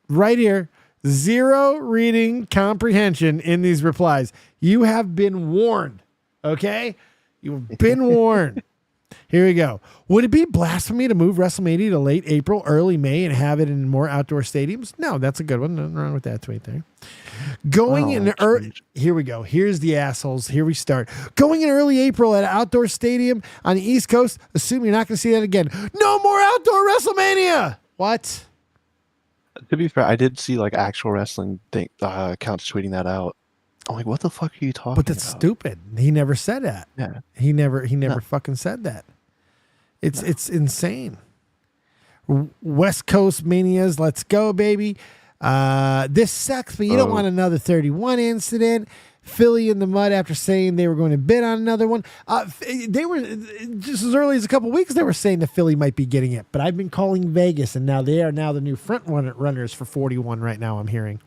right here. Zero reading comprehension in these replies. You have been warned. Okay? You've been warned. Here we go. Would it be blasphemy to move WrestleMania to late April, early May, and have it in more outdoor stadiums? No, that's a good one. Nothing wrong with that tweet there. Going in here we go. Here's the assholes. Here we start. Going in early April at an outdoor stadium on the East Coast. Assume you're not going to see that again. No more outdoor WrestleMania. What? To be fair, I did see like actual wrestling accounts tweeting that out. I'm like, what the fuck are you talking But that's about? stupid. He never said that. Yeah. He never No. fucking said that. It's insane. West Coast Manias, let's go, baby. This sucks, but you don't want another 31 incident. Philly in the mud after saying they were going to bid on another one. They were just as early as a couple weeks. They were saying that Philly might be getting it, but I've been calling Vegas, and now they are now the new front runners for 41. Right now, I'm hearing.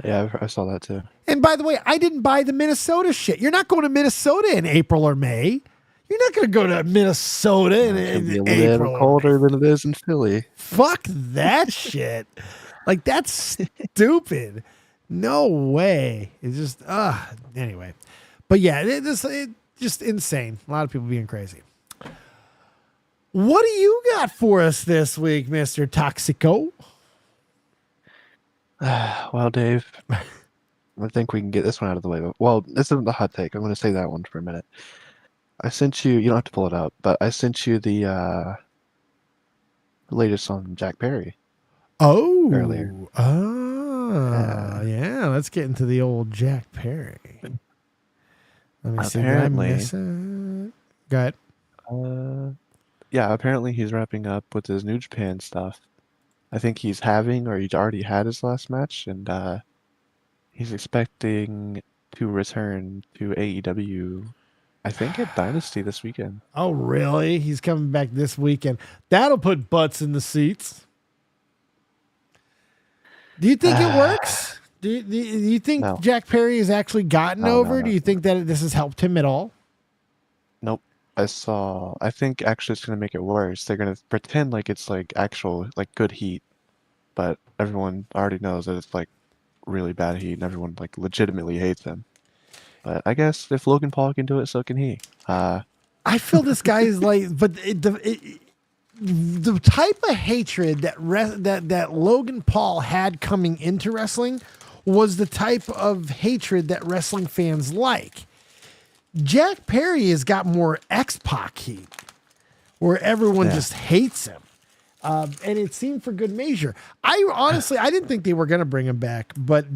Yeah, I saw that too. And by the way, I didn't buy the Minnesota shit. You're not going to Minnesota in April or May. You're not going to go to Minnesota in It'll be a April. little colder than it is in Philly. Fuck that shit. Like, that's stupid. No way. It's just, anyway. But yeah, it's just insane. A lot of people being crazy. What do you got for us this week, Mr. Toxico? Well, Dave, I think we can get this one out of the way. Well, this isn't the hot take. I'm going to say that one for a minute. I sent you don't have to pull it up, but I sent you the latest on Jack Perry. Oh. Earlier. Yeah. Let's get into the old Jack Perry. Let me see. Apparently. Go ahead. Yeah, apparently he's wrapping up with his New Japan stuff. I think he's having, or he's already had his last match, and he's expecting to return to AEW, I think at Dynasty this weekend. Oh, really? He's coming back this weekend. That'll put butts in the seats. Do you think it works? Do you think No. Jack Perry has actually gotten over? No. Do you think that this has helped him at all? Nope. I think actually it's going to make it worse. They're going to pretend like it's like actual, like good heat, but everyone already knows that it's like really bad heat and everyone like legitimately hates him. But I guess if Logan Paul can do it, so can he. I feel this guy is like, but the type of hatred that Logan Paul had coming into wrestling was the type of hatred that wrestling fans like. Jack Perry has got more X-Pac heat, where everyone just hates him. And it seemed for good measure. I didn't think they were going to bring him back, but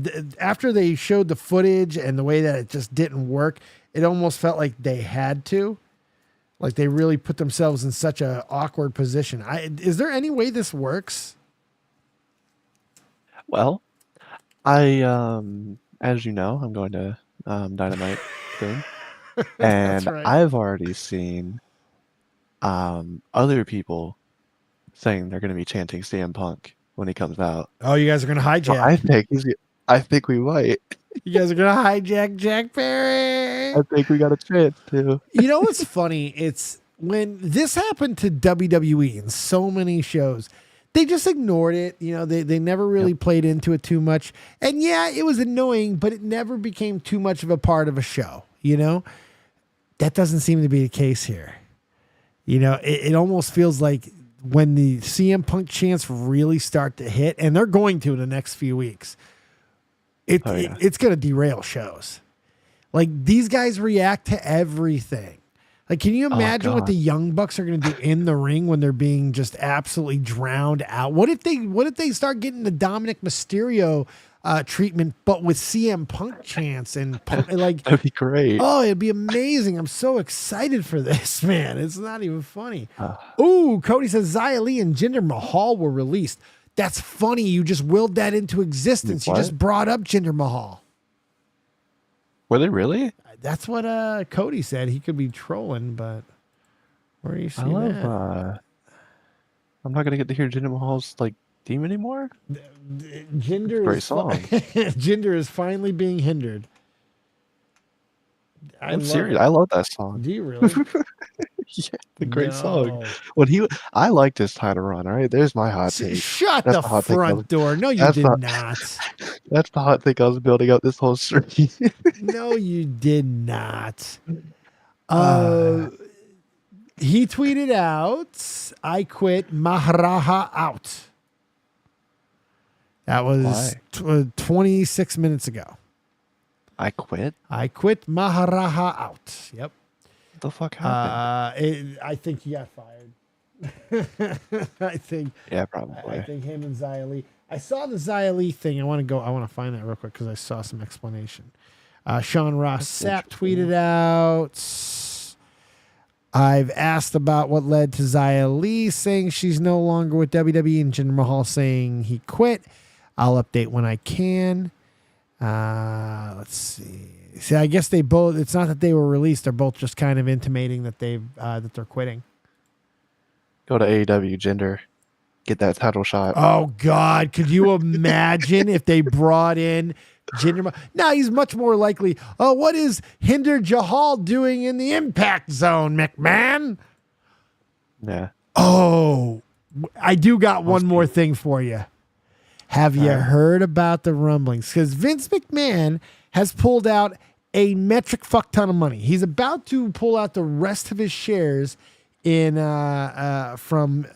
after they showed the footage and the way that it just didn't work, it almost felt like they had to. Like they really put themselves in such an awkward position. Is there any way this works? Well, as you know, I'm going to Dynamite soon. And right. I've already seen other people saying they're going to be chanting CM Punk when he comes out. Oh, you guys are going to hijack. So I think we might. You guys are going to hijack Jack Perry. I think we got a chance too. You know what's funny? It's when this happened to WWE in so many shows, they just ignored it. You know, they never really played into it too much. And yeah, it was annoying, but it never became too much of a part of a show. You know, that doesn't seem to be the case here. You know, it almost feels like when the CM Punk chants really start to hit, and they're going to in the next few weeks, it's going to derail shows. Like, these guys react to everything. Like, can you imagine what the Young Bucks are going to do in the ring when they're being just absolutely drowned out? What if they start getting the Dominic Mysterio treatment, but with CM Punk chants and like That'd be great. Oh, it'd be amazing. I'm so excited for this, man. It's not even funny. Ooh, Cody says Xia Li and Jinder Mahal were released. That's funny. You just willed that into existence. You just brought up Jinder Mahal. Were they really? That's what Cody said. He could be trolling, but where do you see that? I'm not gonna get to hear Jinder Mahal's like theme anymore. Jinder Great song. Jinder is finally being hindered. I'm serious. I love that song. Do you really? Yeah, the great song. I liked his title run. All right, there's my hot take. Shut the front door. No, you did not. That's the hot take I was building up this whole stream. No, you did not. He tweeted out, "I quit Maharaja out." That was 26 minutes ago. I quit? I quit Maharaja out. Yep. What the fuck happened? I think he got fired. I think. Yeah, I probably. think him and Xia Li. I saw the Xia Li thing. I want to find that real quick because I saw some explanation. Sean Ross Sapp tweeted out. I've asked about what led to Xia Li saying she's no longer with WWE and Jinder Mahal saying he quit. I'll update when I can. Let's see. See, I guess they both. It's not that they were released. They're both just kind of intimating that that they're quitting. Go to AEW, Jinder. Get that title shot. Oh God, could you imagine if they brought in Jinder? Now he's much more likely. Oh, what is Hinder Jahal doing in the Impact Zone, McMahon? Yeah. Oh, I do got one more thing for you. Have you heard about the rumblings? Because Vince McMahon has pulled out a metric fuck ton of money. He's about to pull out the rest of his shares in from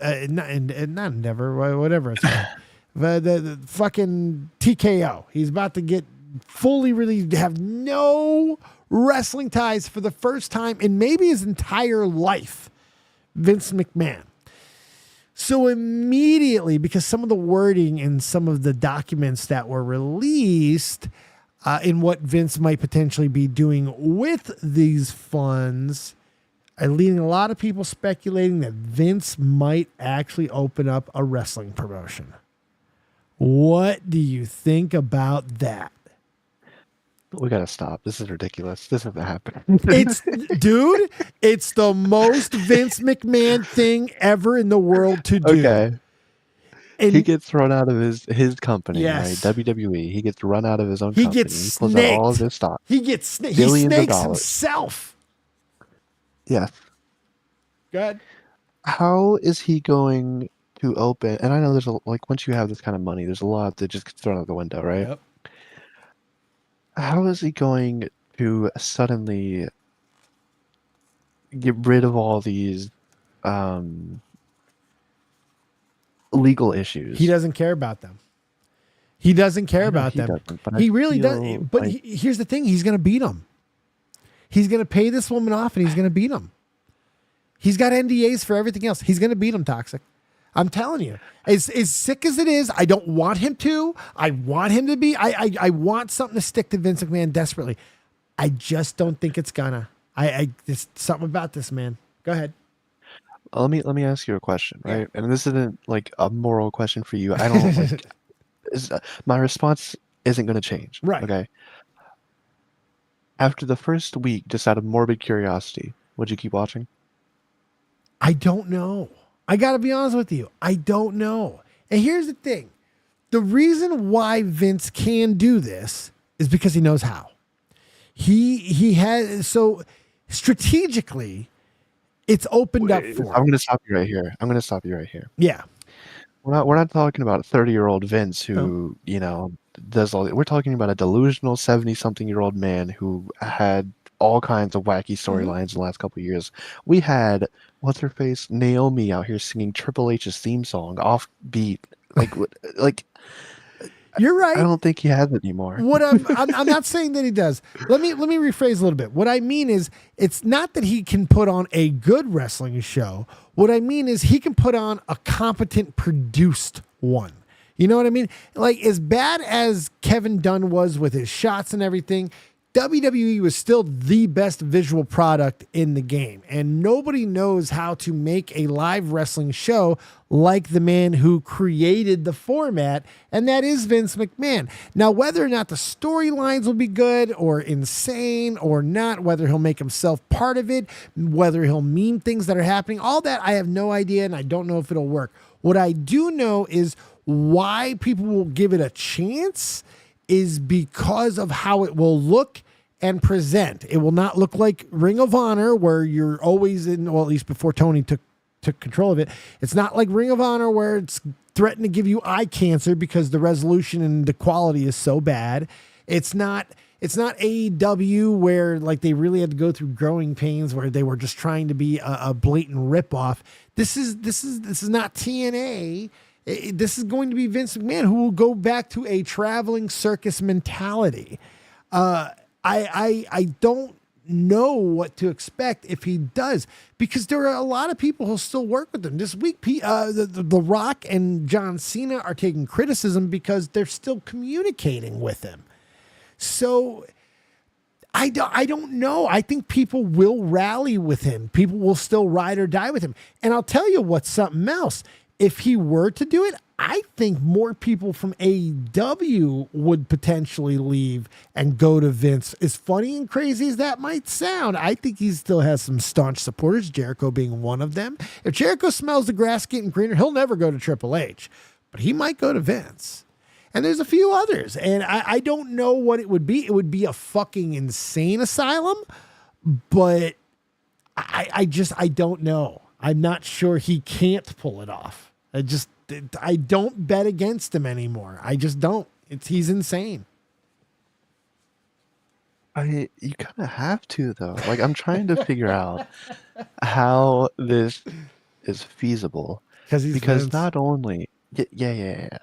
not Endeavor, whatever it's called. the fucking TKO. He's about to get fully released, have no wrestling ties for the first time in maybe his entire life. Vince McMahon. So immediately, because some of the wording in some of the documents that were released in what Vince might potentially be doing with these funds, are leading a lot of people speculating that Vince might actually open up a wrestling promotion. What do you think about that? We gotta stop. This is ridiculous. This isn't happening. Dude, it's the most Vince McMahon thing ever in the world to do. Okay. And He gets thrown out of his company, Yes. right? WWE. He gets run out of his own He company. gets He pulls out all of snaked. his stock. He gets he Billions of snakes dollars. himself. Yes. Good. How is he going to open? And I know there's once you have this kind of money, there's a lot that just gets thrown out the window, right? Yep. How is he going to suddenly get rid of all these legal issues? He doesn't care about them. He doesn't care I know about he them. doesn't, but I He really feel does. But like- here's the thing: he's going to beat them. He's going to pay this woman off, and he's going to beat them. He's got NDAs for everything else. He's going to beat him, Toxic. I'm telling you, as sick as it is, I don't want him to. I want him to be. I want something to stick to Vince McMahon desperately. I just don't think it's gonna. There's something about this, man. Go ahead. Let me ask you a question, right? And this isn't like a moral question for you. I don't like. My response isn't going to change. Right. Okay. After the first week, just out of morbid curiosity, would you keep watching? I don't know. I got to be honest with you. I don't know. And here's the thing. The reason why Vince can do this is because he knows how. He has, so strategically, it's opened up for I'm him. going to stop you right here. Yeah. We're not talking about a 30-year-old Vince who, does all. We're talking about a delusional 70-something-year-old man who had all kinds of wacky storylines in the last couple of years. We had what's her face Naomi out here singing Triple H's theme song off beat, like. You're right. I don't think he has it anymore. What I'm not saying that he does. Let me rephrase a little bit. What I mean is, it's not that he can put on a good wrestling show. What I mean is, he can put on a competent produced one. You know what I mean? Like, as bad as Kevin Dunn was with his shots and everything, WWE was still the best visual product in the game. And nobody knows how to make a live wrestling show like the man who created the format, and that is Vince McMahon. Now, whether or not the storylines will be good or insane or not, whether he'll make himself part of it, whether he'll meme things that are happening, all that I have no idea, and I don't know if it'll work. What I do know is why people will give it a chance is because of how it will look and present. It will not look like Ring of Honor, where you're always in, well, at least before Tony took control of it. It's not like Ring of Honor, where it's threatened to give you eye cancer because the resolution and the quality is so bad. It's not AEW, where like they really had to go through growing pains, where they were just trying to be a blatant ripoff. This is not TNA. This is going to be Vince McMahon, who will go back to a traveling circus mentality. I don't know what to expect if he does, because there are a lot of people who'll still work with him. This week, the Rock and John Cena are taking criticism because they're still communicating with him. So I don't know. I think people will rally with him. People will still ride or die with him. And I'll tell you what's something else. If he were to do it, I think more people from AEW would potentially leave and go to Vince. As funny and crazy as that might sound, I think he still has some staunch supporters, Jericho being one of them. If Jericho smells the grass getting greener, he'll never go to Triple H, but he might go to Vince. And there's a few others, and I don't know what it would be. It would be a fucking insane asylum, but I don't know. I'm not sure he can't pull it off. I don't bet against him anymore. I just don't. He's insane. You kind of have to, though. Like, I'm trying to figure out how this is feasible. Because Vince. Not only,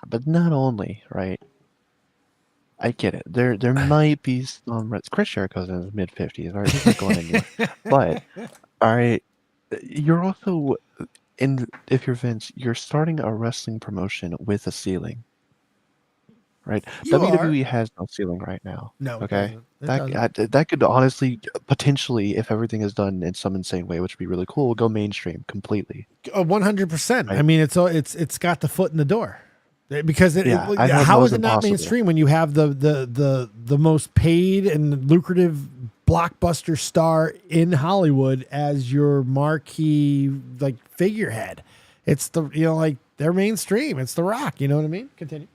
but not only, right? I get it. There might be some. Chris Jericho's in his mid-50s. All right, he's not going anywhere. But all right, you're also if you're Vince, you're starting a wrestling promotion with a ceiling. Right? WWE has no ceiling right now. No. Okay. It doesn't. That could honestly, potentially, if everything is done in some insane way, which would be really cool, go mainstream completely. 100%. Right. I mean, it's got the foot in the door. Because I know how it is it not impossible. mainstream when you have the most paid and lucrative blockbuster star in Hollywood as your marquee figurehead? It's they're mainstream. It's The Rock. You know what I mean? Continue.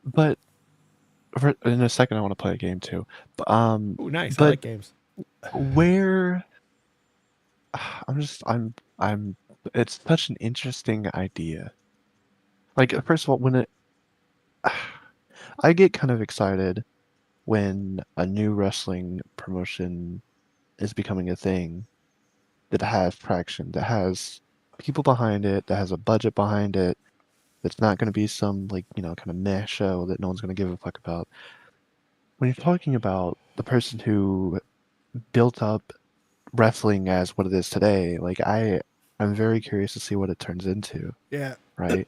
But in a second, I want to play a game too. Ooh, nice. I but like games. where I'm it's such an interesting idea. Like, first of all, when I get kind of excited when a new wrestling promotion is becoming a thing that has traction, that has people behind it, that has a budget behind it, that's not going to be some kind of meh show that no one's going to give a fuck about. When you're talking about the person who built up wrestling as what it is today, I'm very curious to see what it turns into. Yeah. Right?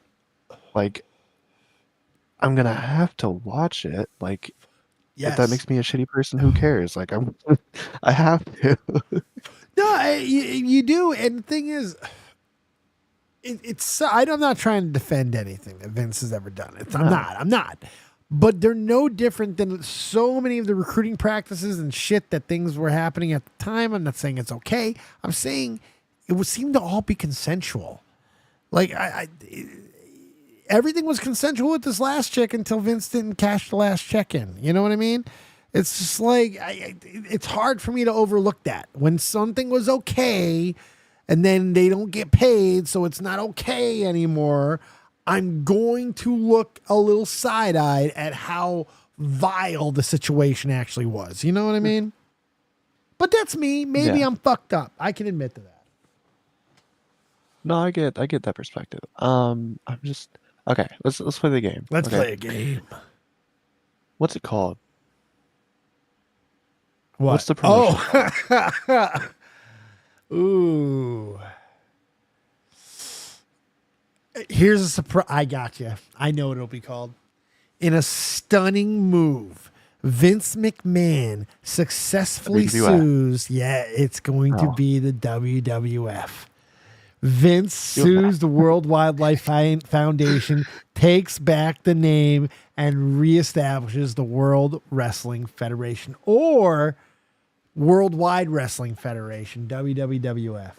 I'm gonna have to watch it. Yes. If that makes me a shitty person, who cares? I have to. No, you do. And the thing is, I'm not trying to defend anything that Vince has ever done. I'm not. But they're no different than so many of the recruiting practices and shit that things were happening at the time. I'm not saying it's okay. I'm saying it would seem to all be consensual. Everything was consensual with this last check until Vince didn't cash the last check in. You know what I mean? It's just it's hard for me to overlook that. When something was okay and then they don't get paid, so it's not okay anymore, I'm going to look a little side-eyed at how vile the situation actually was. You know what I mean? But that's me. Maybe I'm fucked up. I can admit to that. No, I get that perspective. I'm just okay. Let's play the game. Let's play a game. What's it called? What? What's the promotion? Oh. Ooh. Here's a surprise. I got you. I know what it'll be called. In a stunning move, Vince McMahon successfully sues. Yeah, it's going to be the WWF. Vince sues the World Wildlife Foundation, takes back the name, and reestablishes the World Wrestling Federation, or Worldwide Wrestling Federation, WWF.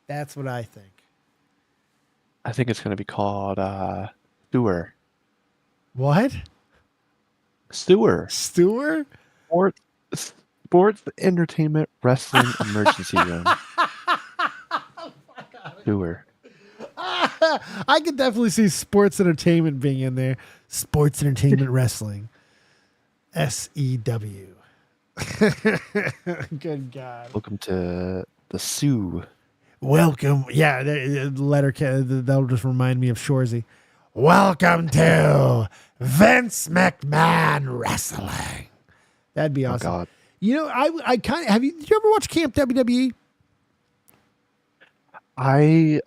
That's what I think. I think it's going to be called Stewart. What? Stewart. Stewart? Sports Entertainment Wrestling Emergency Room. Stewart. I could definitely see sports entertainment being in there. Sports Entertainment Wrestling. SEW. Good God. Welcome to the Sioux. Welcome. Yeah, the letter that'll just remind me of Shorzy. Welcome to Vince McMahon Wrestling. That'd be awesome. God. You know, I kind of did you ever watch Camp WWE?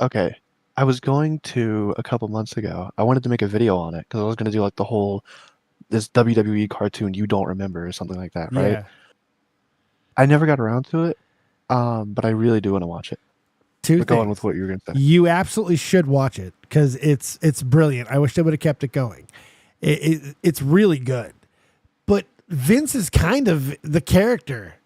Okay. I was going to a couple months ago. I wanted to make a video on it because I was going to do like the whole this WWE cartoon you don't remember or something like that, right? Yeah. I never got around to it, but I really do want to watch it. Two But go on things. with what you were going to say. You absolutely should watch it because it's brilliant. I wish they would have kept it going. It's really good. But Vince is kind of the character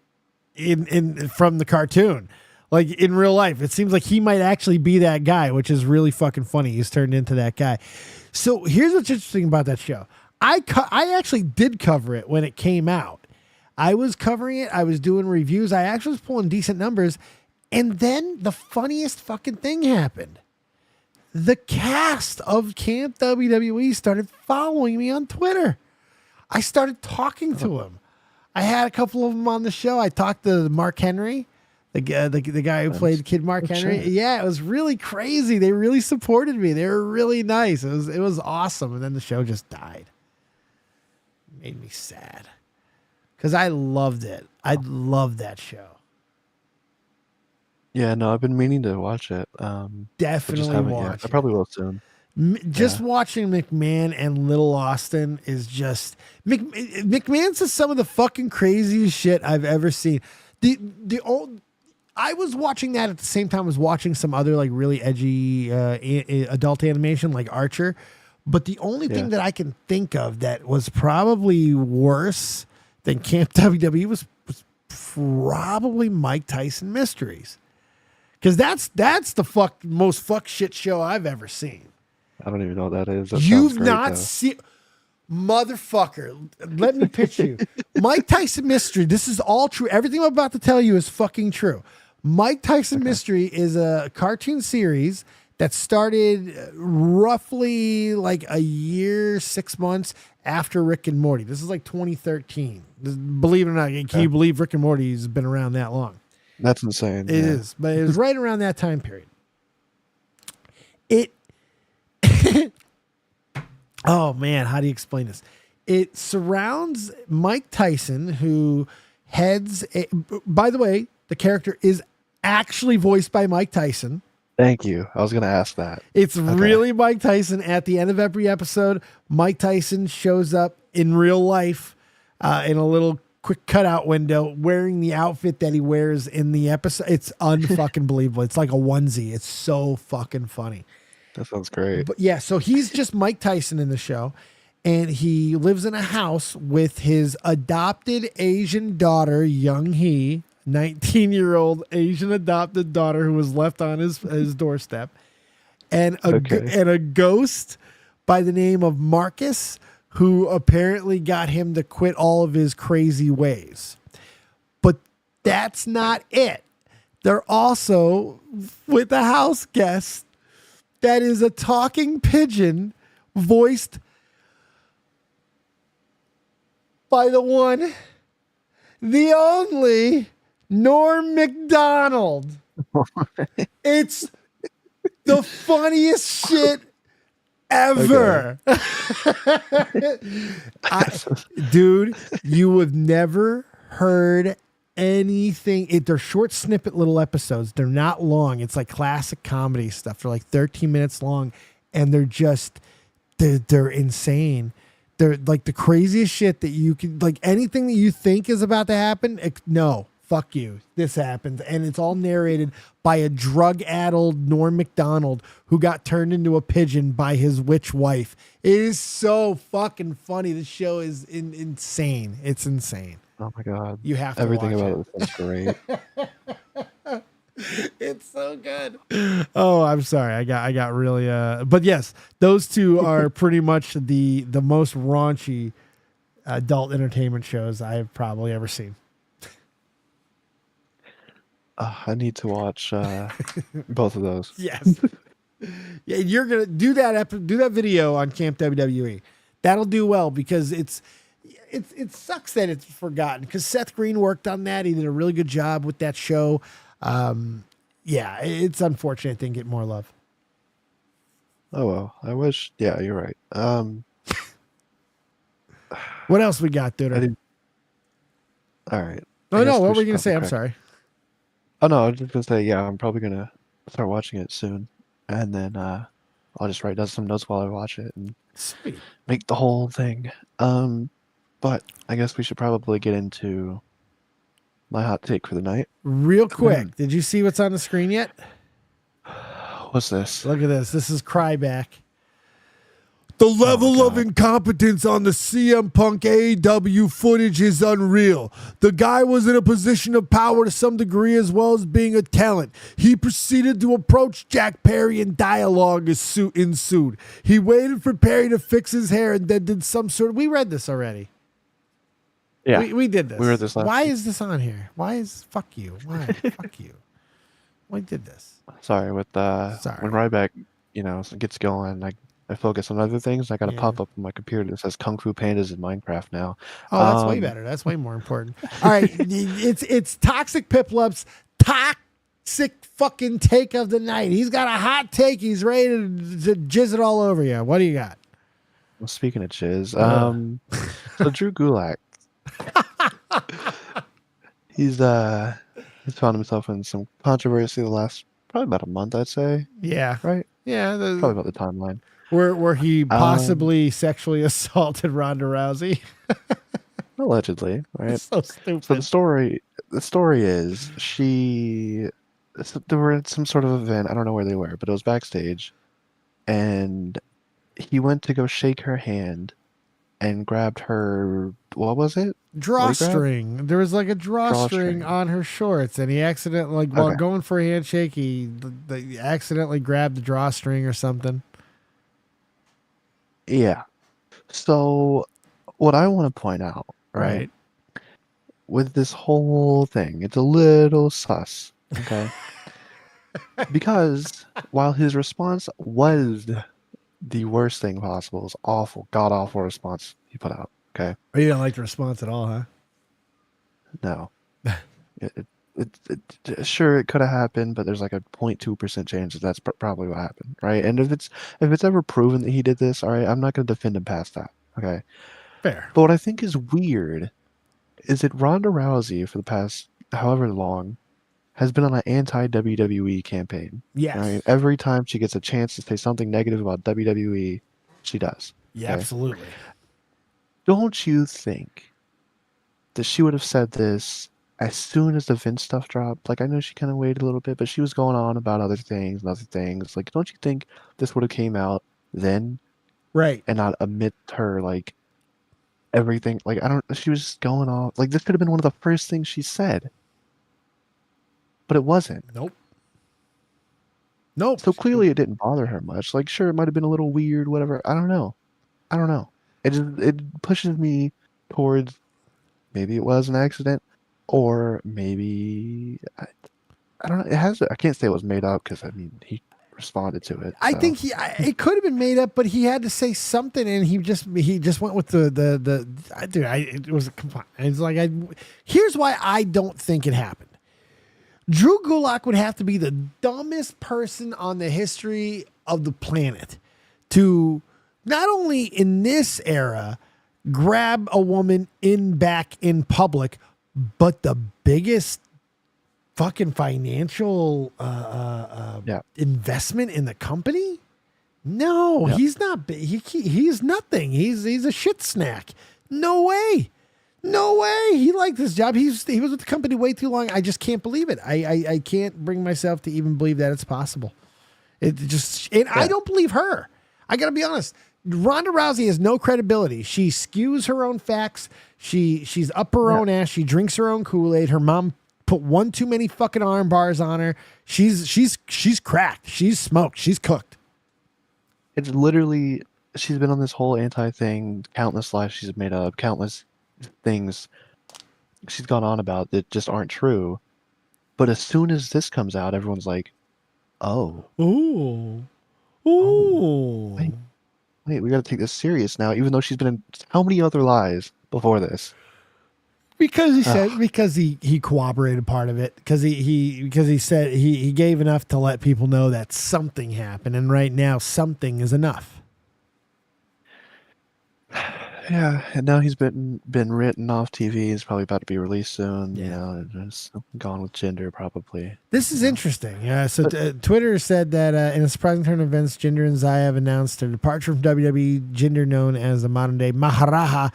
in from the cartoon. Like in real life, it seems like he might actually be that guy, which is really fucking funny. He's turned into that guy. So here's what's interesting about that show. I actually did cover it when it came out. I was covering it. I was doing reviews. I actually was pulling decent numbers. And then the funniest fucking thing happened. The cast of Camp WWE started following me on Twitter. I started talking to them. I had a couple of them on the show. I talked to Mark Henry, the guy who played Kid Mark Henry. Shit. Yeah, it was really crazy. They really supported me. They were really nice. It was awesome. And then the show just died. It made me sad because I loved it. I loved that show. Yeah, no, I've been meaning to watch it. I just Definitely haven't yet. watch I it. probably will soon. Just watching McMahon and Little Austin is just McMahon says some of the fucking craziest shit I've ever seen. I was watching that at the same time as watching some other like really edgy adult animation like Archer, but the only thing that I can think of that was probably worse than Camp WWE was probably Mike Tyson Mysteries, because that's the most fuck shit show I've ever seen. I don't even know what that is. That You've sounds great, not though. seen, motherfucker. Let me pitch you. Mike Tyson Mystery. This is all true. Everything I'm about to tell you is fucking true. Mike Tyson Mystery is a cartoon series that started roughly like a year, 6 months after Rick and Morty. This is like 2013. Believe it or not, can you believe Rick and Morty has been around that long? That's insane. It is, but it was right around that time period. Oh man, how do you explain this? It surrounds Mike Tyson, who heads. By the way, the character is actually voiced by Mike Tyson. Thank you. I was going to ask that. It's really Mike Tyson. At the end of every episode, Mike Tyson shows up in real life in a little quick cutout window wearing the outfit that he wears in the episode. It's unfucking believable. It's like a onesie. It's so fucking funny. That sounds great. But yeah, so he's just Mike Tyson in the show, and he lives in a house with his adopted Asian daughter, Young Hee, 19-year-old Asian adopted daughter who was left on his doorstep, and a ghost by the name of Marcus, who apparently got him to quit all of his crazy ways. But that's not it. They're also with a house guest that is a talking pigeon voiced by the one, the only Norm Macdonald. It's the funniest shit ever. Dude, you have never heard anything. They're short snippet little episodes. They're not long. It's like classic comedy stuff. They're like 13 minutes long, and they're insane. They're like the craziest shit that you can, like anything that you think is about to happen. No, fuck you. This happens. And it's all narrated by a drug-addled Norm Macdonald who got turned into a pigeon by his witch wife. It is so fucking funny. The show is insane. It's insane. Oh my God. You have to Everything watch about it sounds great. It's so good. Oh, I'm sorry. I got really but yes, those two are pretty much the most raunchy adult entertainment shows I've probably ever seen. I need to watch both of those. Yes. Yeah, you're gonna do that video on Camp WWE. That'll do well because it sucks that it's forgotten because Seth Green worked on that. He did a really good job with that show. Yeah, it's unfortunate it didn't get more love. Oh well, I wish. Yeah, you're right. What else we got, dude? All right. Oh, no. What were you should going to say? I'm probably sorry. Oh no, I was just gonna say, yeah, I'm probably gonna start watching it soon, and then I'll just write down some notes while I watch it and Sweet. make the whole thing. But I guess we should probably get into my hot take for the night. Real quick. Did you see what's on the screen yet? What's this? Look at this. This is Cryback. The level of incompetence on the CM Punk AEW footage is unreal. The guy was in a position of power to some degree as well as being a talent. He proceeded to approach Jack Perry and dialogue ensued. He waited for Perry to fix his hair and then did some sort of... We read this already. Yeah, we did this. We read this last Why week. is this on here? Why is... Fuck you. Why? Fuck you. We did this. Sorry, with Sorry. when Ryback, gets going, I focus on other things. I got a pop up on my computer that says Kung Fu Pandas in Minecraft now. Oh, that's way better. That's way more important. All right, it's Toxic Piplup's toxic fucking take of the night. He's got a hot take. He's ready to jizz it all over you. What do you got? Well, speaking of jizz, so Drew Gulak, he's found himself in some controversy the last probably about a month, I'd say. Yeah, Right? yeah. Probably about the timeline. Where he possibly sexually assaulted Ronda Rousey. Allegedly, right? So stupid. So the story is they were at some sort of event. I don't know where they were, but it was backstage, and he went to go shake her hand and grabbed her. What was it? Drawstring. There was like a drawstring on her shorts, and he accidentally, while going for a handshake, he accidentally grabbed the drawstring or something. Yeah. So, what I want to point out, right, with this whole thing, it's a little sus, okay? Because while his response was the worst thing possible, it was awful, god awful response he put out, okay? Oh, you don't like the response at all, huh? No. Sure, it could have happened, but there's like a 0.2% chance that that's probably what happened, right? And if it's ever proven that he did this, all right, I'm not going to defend him past that, okay? Fair. But what I think is weird is that Ronda Rousey, for the past however long, has been on an anti-WWE campaign. Yes. Right? Every time she gets a chance to say something negative about WWE, she does. Yeah, okay? absolutely. Don't you think that she would have said this as soon as the Vince stuff dropped? Like, I know she kind of waited a little bit, but she was going on about other things and other things. Like, don't you think this would have came out then? Right. And not amid her, like, everything. Like, she was just going off. Like, this could have been one of the first things she said. But it wasn't. Nope. So clearly it didn't bother her much. Like, sure, it might have been a little weird, whatever. I don't know. It pushes me towards maybe it was an accident, or maybe I don't know. I can't say it was made up because he responded to it. I so. think it could have been made up, but he had to say something, and he just went with it was it's like here's why I don't think it happened. Drew Gulak would have to be the dumbest person on the history of the planet to not only in this era grab a woman back in public, but the biggest fucking financial investment in the company. No, he's not big. He's nothing. He's a shit snack. No way. He liked this job. He was with the company way too long. I just can't believe it. I can't bring myself to even believe that it's possible. I don't believe her. I gotta be honest. Ronda Rousey has no credibility. She skews her own facts. She's up her own ass. She drinks her own Kool-Aid. Her mom put one too many fucking arm bars on her. She's cracked. She's smoked. She's cooked. It's literally, she's been on this whole anti-thing, countless lies she's made up, countless things she's gone on about that just aren't true. But as soon as this comes out, everyone's like, oh. Ooh. Wait, we got to take this serious now, even though she's been in how many other lies before this? Because he said, because he corroborated part of it, because he said he gave enough to let people know that something happened, and right now something is enough. Yeah, and now he's been written off TV. He's probably about to be released soon. You Yeah. know, and just gone with gender probably. This is Yeah. interesting. Twitter said that in a surprising turn of events, Jinder and Zaya have announced their departure from WWE. Jinder, known as the modern-day Maharaja,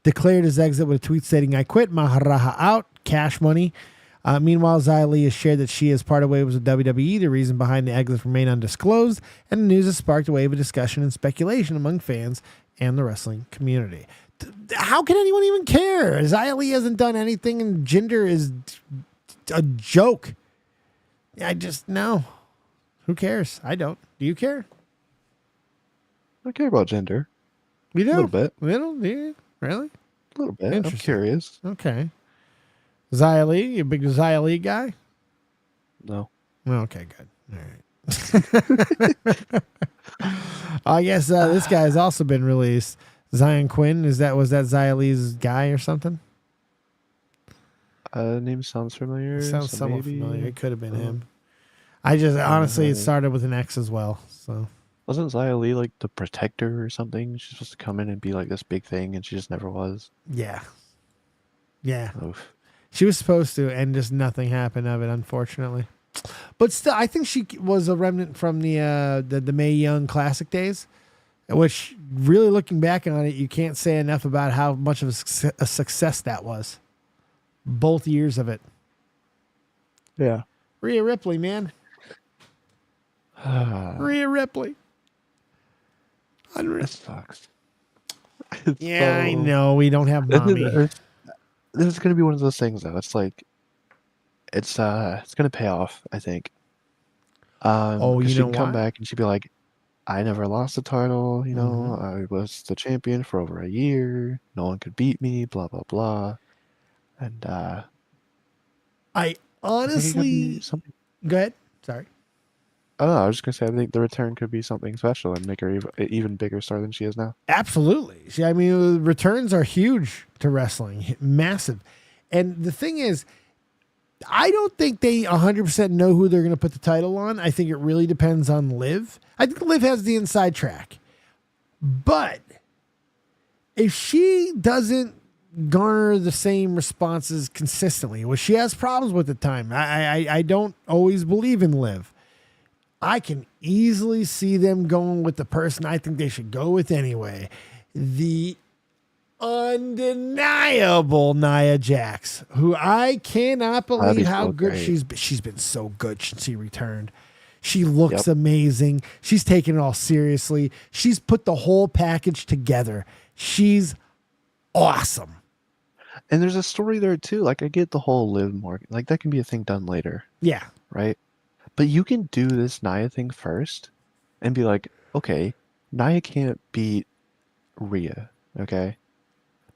declared his exit with a tweet stating, "I quit, Maharaja out, cash money." Meanwhile, Xia Li has shared that she has parted ways with WWE. The reason behind the exit remain undisclosed, and the news has sparked a wave of discussion and speculation among fans and the wrestling community. How can anyone even care? Xia Li hasn't done anything, and Jinder is a joke. I just, no. Who cares? I don't. Do you care? I care about gender. You do? A little bit. Little? Do you? Really? A little bit. I'm Interesting. curious. Okay. Xia Li? You a big Xia Li guy? No. Well, okay, good. All right. I guess this guy has also been released. Zion Quinn, was that Xia Li's guy or something? Name sounds familiar. Sounds so somewhat maybe. familiar. It could have been him. I just honestly, it started with an X as well. So Wasn't Xia Li like the protector or something? She's supposed to come in and be like this big thing, and she just never was. yeah. Oof. She was supposed to, and just nothing happened of it, unfortunately. But still, I think she was a remnant from the Mae Young Classic days, which really looking back on it, you can't say enough about how much of a success that was. Both years of it. Yeah. Rhea Ripley, man. Rhea Ripley. Unreal. This sucks. Yeah, I know. We don't have Mami. This is gonna be one of those things, though. It's like, it's gonna pay off, I think. You 'Cause she know can come why? back and she'd be like, I never lost the title. You know, I was the champion for over a year. No one could beat me. Blah blah blah. And I I think it could honestly. be something. Go ahead. Sorry. I don't know. I was just gonna say, I think the return could be something special and make her even bigger star than she is now. Absolutely. I mean, returns are huge to wrestling, massive. And the thing is, I don't think they 100% know who they're going to put the title on. I think it really depends on Liv. I think Liv has the inside track. But if she doesn't garner the same responses consistently, which she has problems with at times, I don't always believe in Liv. I can easily see them going with the person I think they should go with anyway. The undeniable Nia Jax, who I cannot believe how good she's been so good since she returned. She looks amazing. She's taken it all seriously. She's put the whole package together. She's awesome. And there's a story there too. Like, I get the whole Liv Morgan. Like, that can be a thing done later, Yeah. right? But you can do this Nia thing first and be like, okay, Nia can't beat Rhea, okay?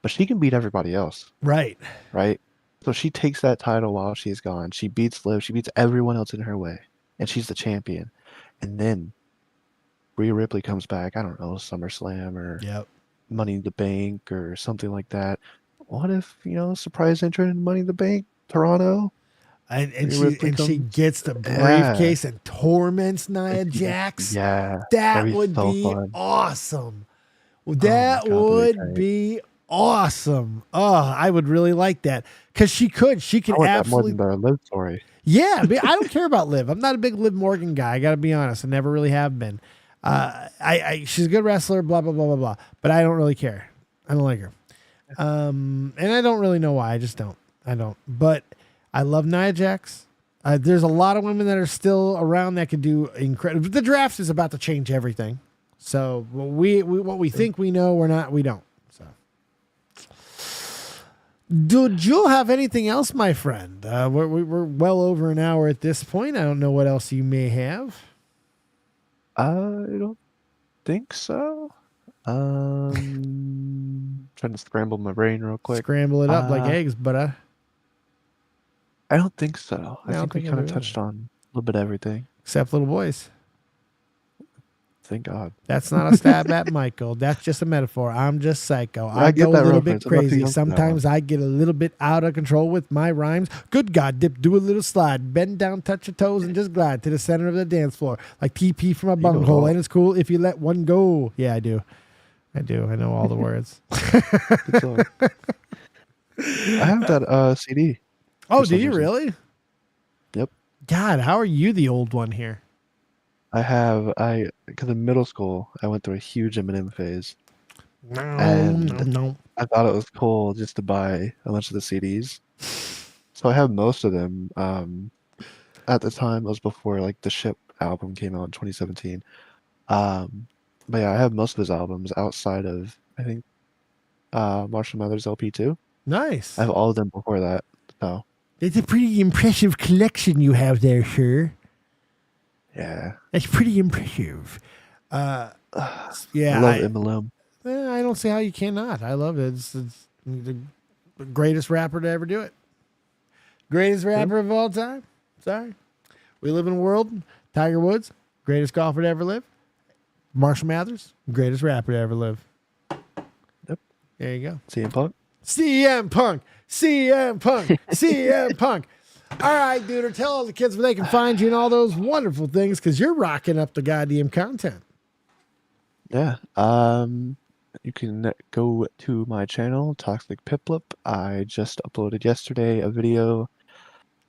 But she can beat everybody else, Right. right? So she takes that title while she's gone. She beats Liv. She beats everyone else in her way. And she's the champion. And then Rhea Ripley comes back, I don't know, SummerSlam or Yep. Money in the Bank or something like that. What if, surprise entrant in Money in the Bank, Toronto? And Rhea Ripley she comes- gets the Yeah. briefcase and torments Nia Jax. Yeah. That that'd be would so be fun. awesome. That God, that'd be would great. be awesome. Oh, I would really like that because she could I want that more absolutely. than the Liv story. Yeah, I don't care about Liv. I'm not a big Liv Morgan guy. I got to be honest. I never really have been. She's a good wrestler. Blah blah blah blah blah. But I don't really care. I don't like her. And I don't really know why. I just don't. I don't. But I love Nia Jax. There's a lot of women that are still around that could do incredible. The draft is about to change everything. So what we think we know, we don't. So, did you have anything else, my friend? We're well over an hour at this point. I don't know what else you may have. I don't think so. Trying to scramble my brain real quick. Scramble it up like eggs, but I don't think so. I don't think we think I kind of do touched on a little bit of everything. except little boys. Thank God. That's not a stab at Michael. That's just a metaphor. I'm just psycho. I get go a that little reference. bit I'm not too crazy. young for that Sometimes one. I get a little bit out of control with my rhymes. Good God, dip, do a little slide, bend down, touch your toes, and just glide to the center of the dance floor like TP from a bunghole. go. And it's cool if you let one go. Yeah, I do. I do. I know all the words. Good song. I have that CD. Oh, for do some you reason. really? Yep. God, how are you the old one here? Because in middle school, I went through a huge Eminem phase. No, And no. I thought it was cool just to buy a bunch of the CDs. So I have most of them. At the time, it was before like the Ship album came out in 2017. But yeah, I have most of his albums outside of, I think, Marshall Mathers LP 2. Nice. I have all of them before that. So It's a pretty impressive collection you have there, sir. yeah, That's pretty impressive. Yeah, I love Eminem. I don't see how you cannot. I love it. It's the greatest rapper to ever do it. Greatest rapper of all time. Sorry. We live in a world. Tiger Woods, greatest golfer to ever live. Marshall Mathers, greatest rapper to ever live. Yep. There you go. CM Punk. CM Punk. CM Punk. CM Punk. All right, dude. Tell all the kids where they can find you and all those wonderful things because you're rocking up the goddamn content. Yeah. You can go to my channel, Toxic Piplup. I just uploaded yesterday a video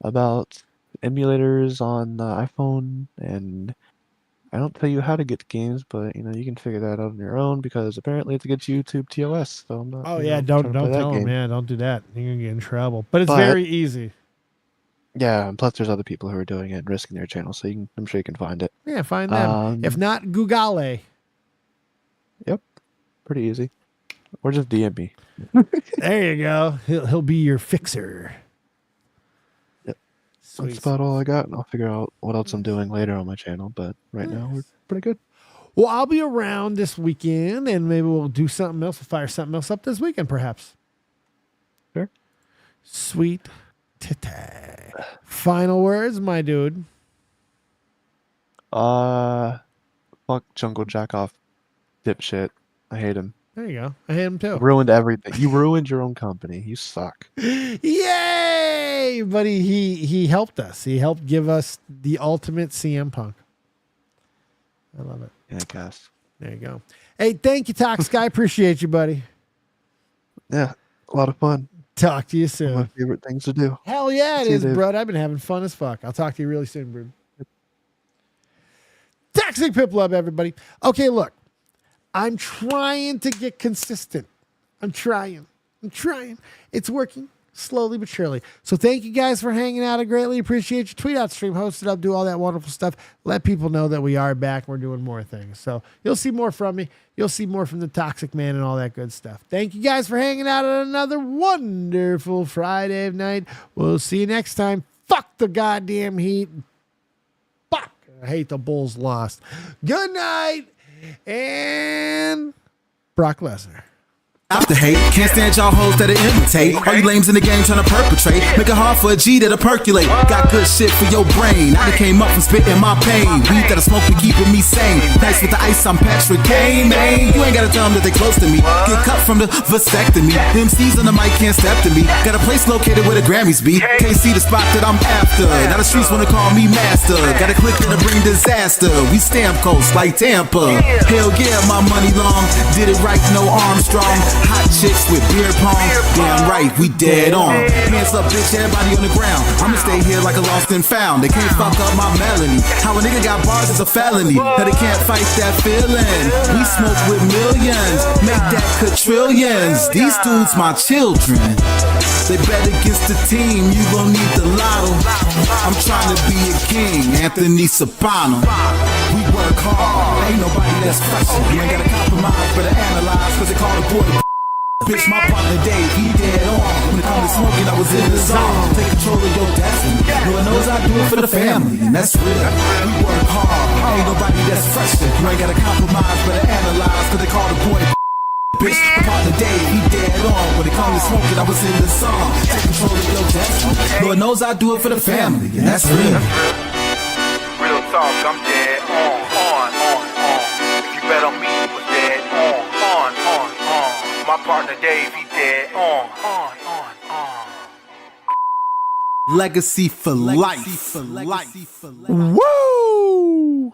about emulators on the iPhone, and I don't tell you how to get the games, but you can figure that out on your own because apparently it's against YouTube TOS. So I'm not. Oh you yeah, know, don't trying to play that tell them. game. Yeah, don't do that. You're gonna get in trouble. But it's But- very easy. Yeah, and plus there's other people who are doing it and risking their channel, so I'm sure you can find it. Yeah, find them. If not, Google. Yep, pretty easy. Or just DM me. There you go. He'll be your fixer. Yep. Sweet. That's about all I got, and I'll figure out what else I'm doing later on my channel. But right now we're pretty good. Well, I'll be around this weekend, and maybe we'll do something else. We'll fire something else up this weekend, perhaps. Sure. Sweet titty. Final words, my dude. Fuck Jungle Jack off, dipshit. I hate him. There you go. I hate him too. Ruined everything. You ruined your own company. You suck. Yay! Buddy, he helped us. He helped give us the ultimate CM Punk. I love it. Yeah, I guess. There you go. Hey, thank you, Toxic. I appreciate you, buddy. Yeah, a lot of fun. Talk to you My soon. favorite things to do. Hell yeah, it See you, is, Dave. bro. I've been having fun as fuck. I'll talk to you really soon, bro. Toxic Pip Love, everybody. Okay, look. I'm trying to get consistent. I'm trying. It's working slowly but surely. So thank you guys for hanging out. I greatly appreciate you. Tweet out, stream, host it up, do all that wonderful stuff. Let people know that we are back. We're doing more things. So you'll see more from me. You'll see more from the Toxic Man and all that good stuff. Thank you guys for hanging out on another wonderful Friday night. We'll see you next time. Fuck the goddamn Heat. Fuck. I hate the Bulls lost. Good night. And Brock Lesnar. Out the hate, can't stand y'all hoes that'll imitate. All you lames in the game trying to perpetrate. Make it hard for a G that'll percolate. Got good shit for your brain. I done came up from spitting my pain. Weed that I smoke be keeping me sane. Nice with the ice, I'm Patrick Kane, man. You ain't gotta tell them that they close to me. Get cut from the vasectomy. The MCs on the mic can't step to me. Got a place located where the Grammys be. Can't see the spot that I'm after. Now the streets wanna call me master. Got a click that'll bring disaster. We stamp coast like Tampa. Hell yeah, my money long. Did it right, no Armstrong. Hot chicks with beer pong. Damn right, we dead on. Hands up, bitch, everybody on the ground. I'ma stay here like a lost and found. They can't fuck up my melody. How a nigga got bars is a felony. That they can't fight that feeling. We smoke with millions. Make that quadrillions. These dudes my children. They bet against the team, you gon' need the lotto. I'm trying to be a king, Anthony Soprano. We work hard, ain't nobody that's fresher. You ain't gotta compromise, better analyze, cause they call the boy bitch, my partner Dave, he dead on. When it comes to smoking, I was in the zone. Take control of your destiny. Lord knows I do it for the family, and that's real. We work hard, ain't nobody that's fresher. You ain't gotta compromise, better analyze, cause they call the boy bitch, my partner Dave, he dead on. When it comes to smoking, I was in the zone. Take control of your destiny. Lord knows I do it for the family, and that's real. Real talk, I'm dead on. If you bet on me, you was dead on. My partner Dave, he dead on. Legacy for life. Woo!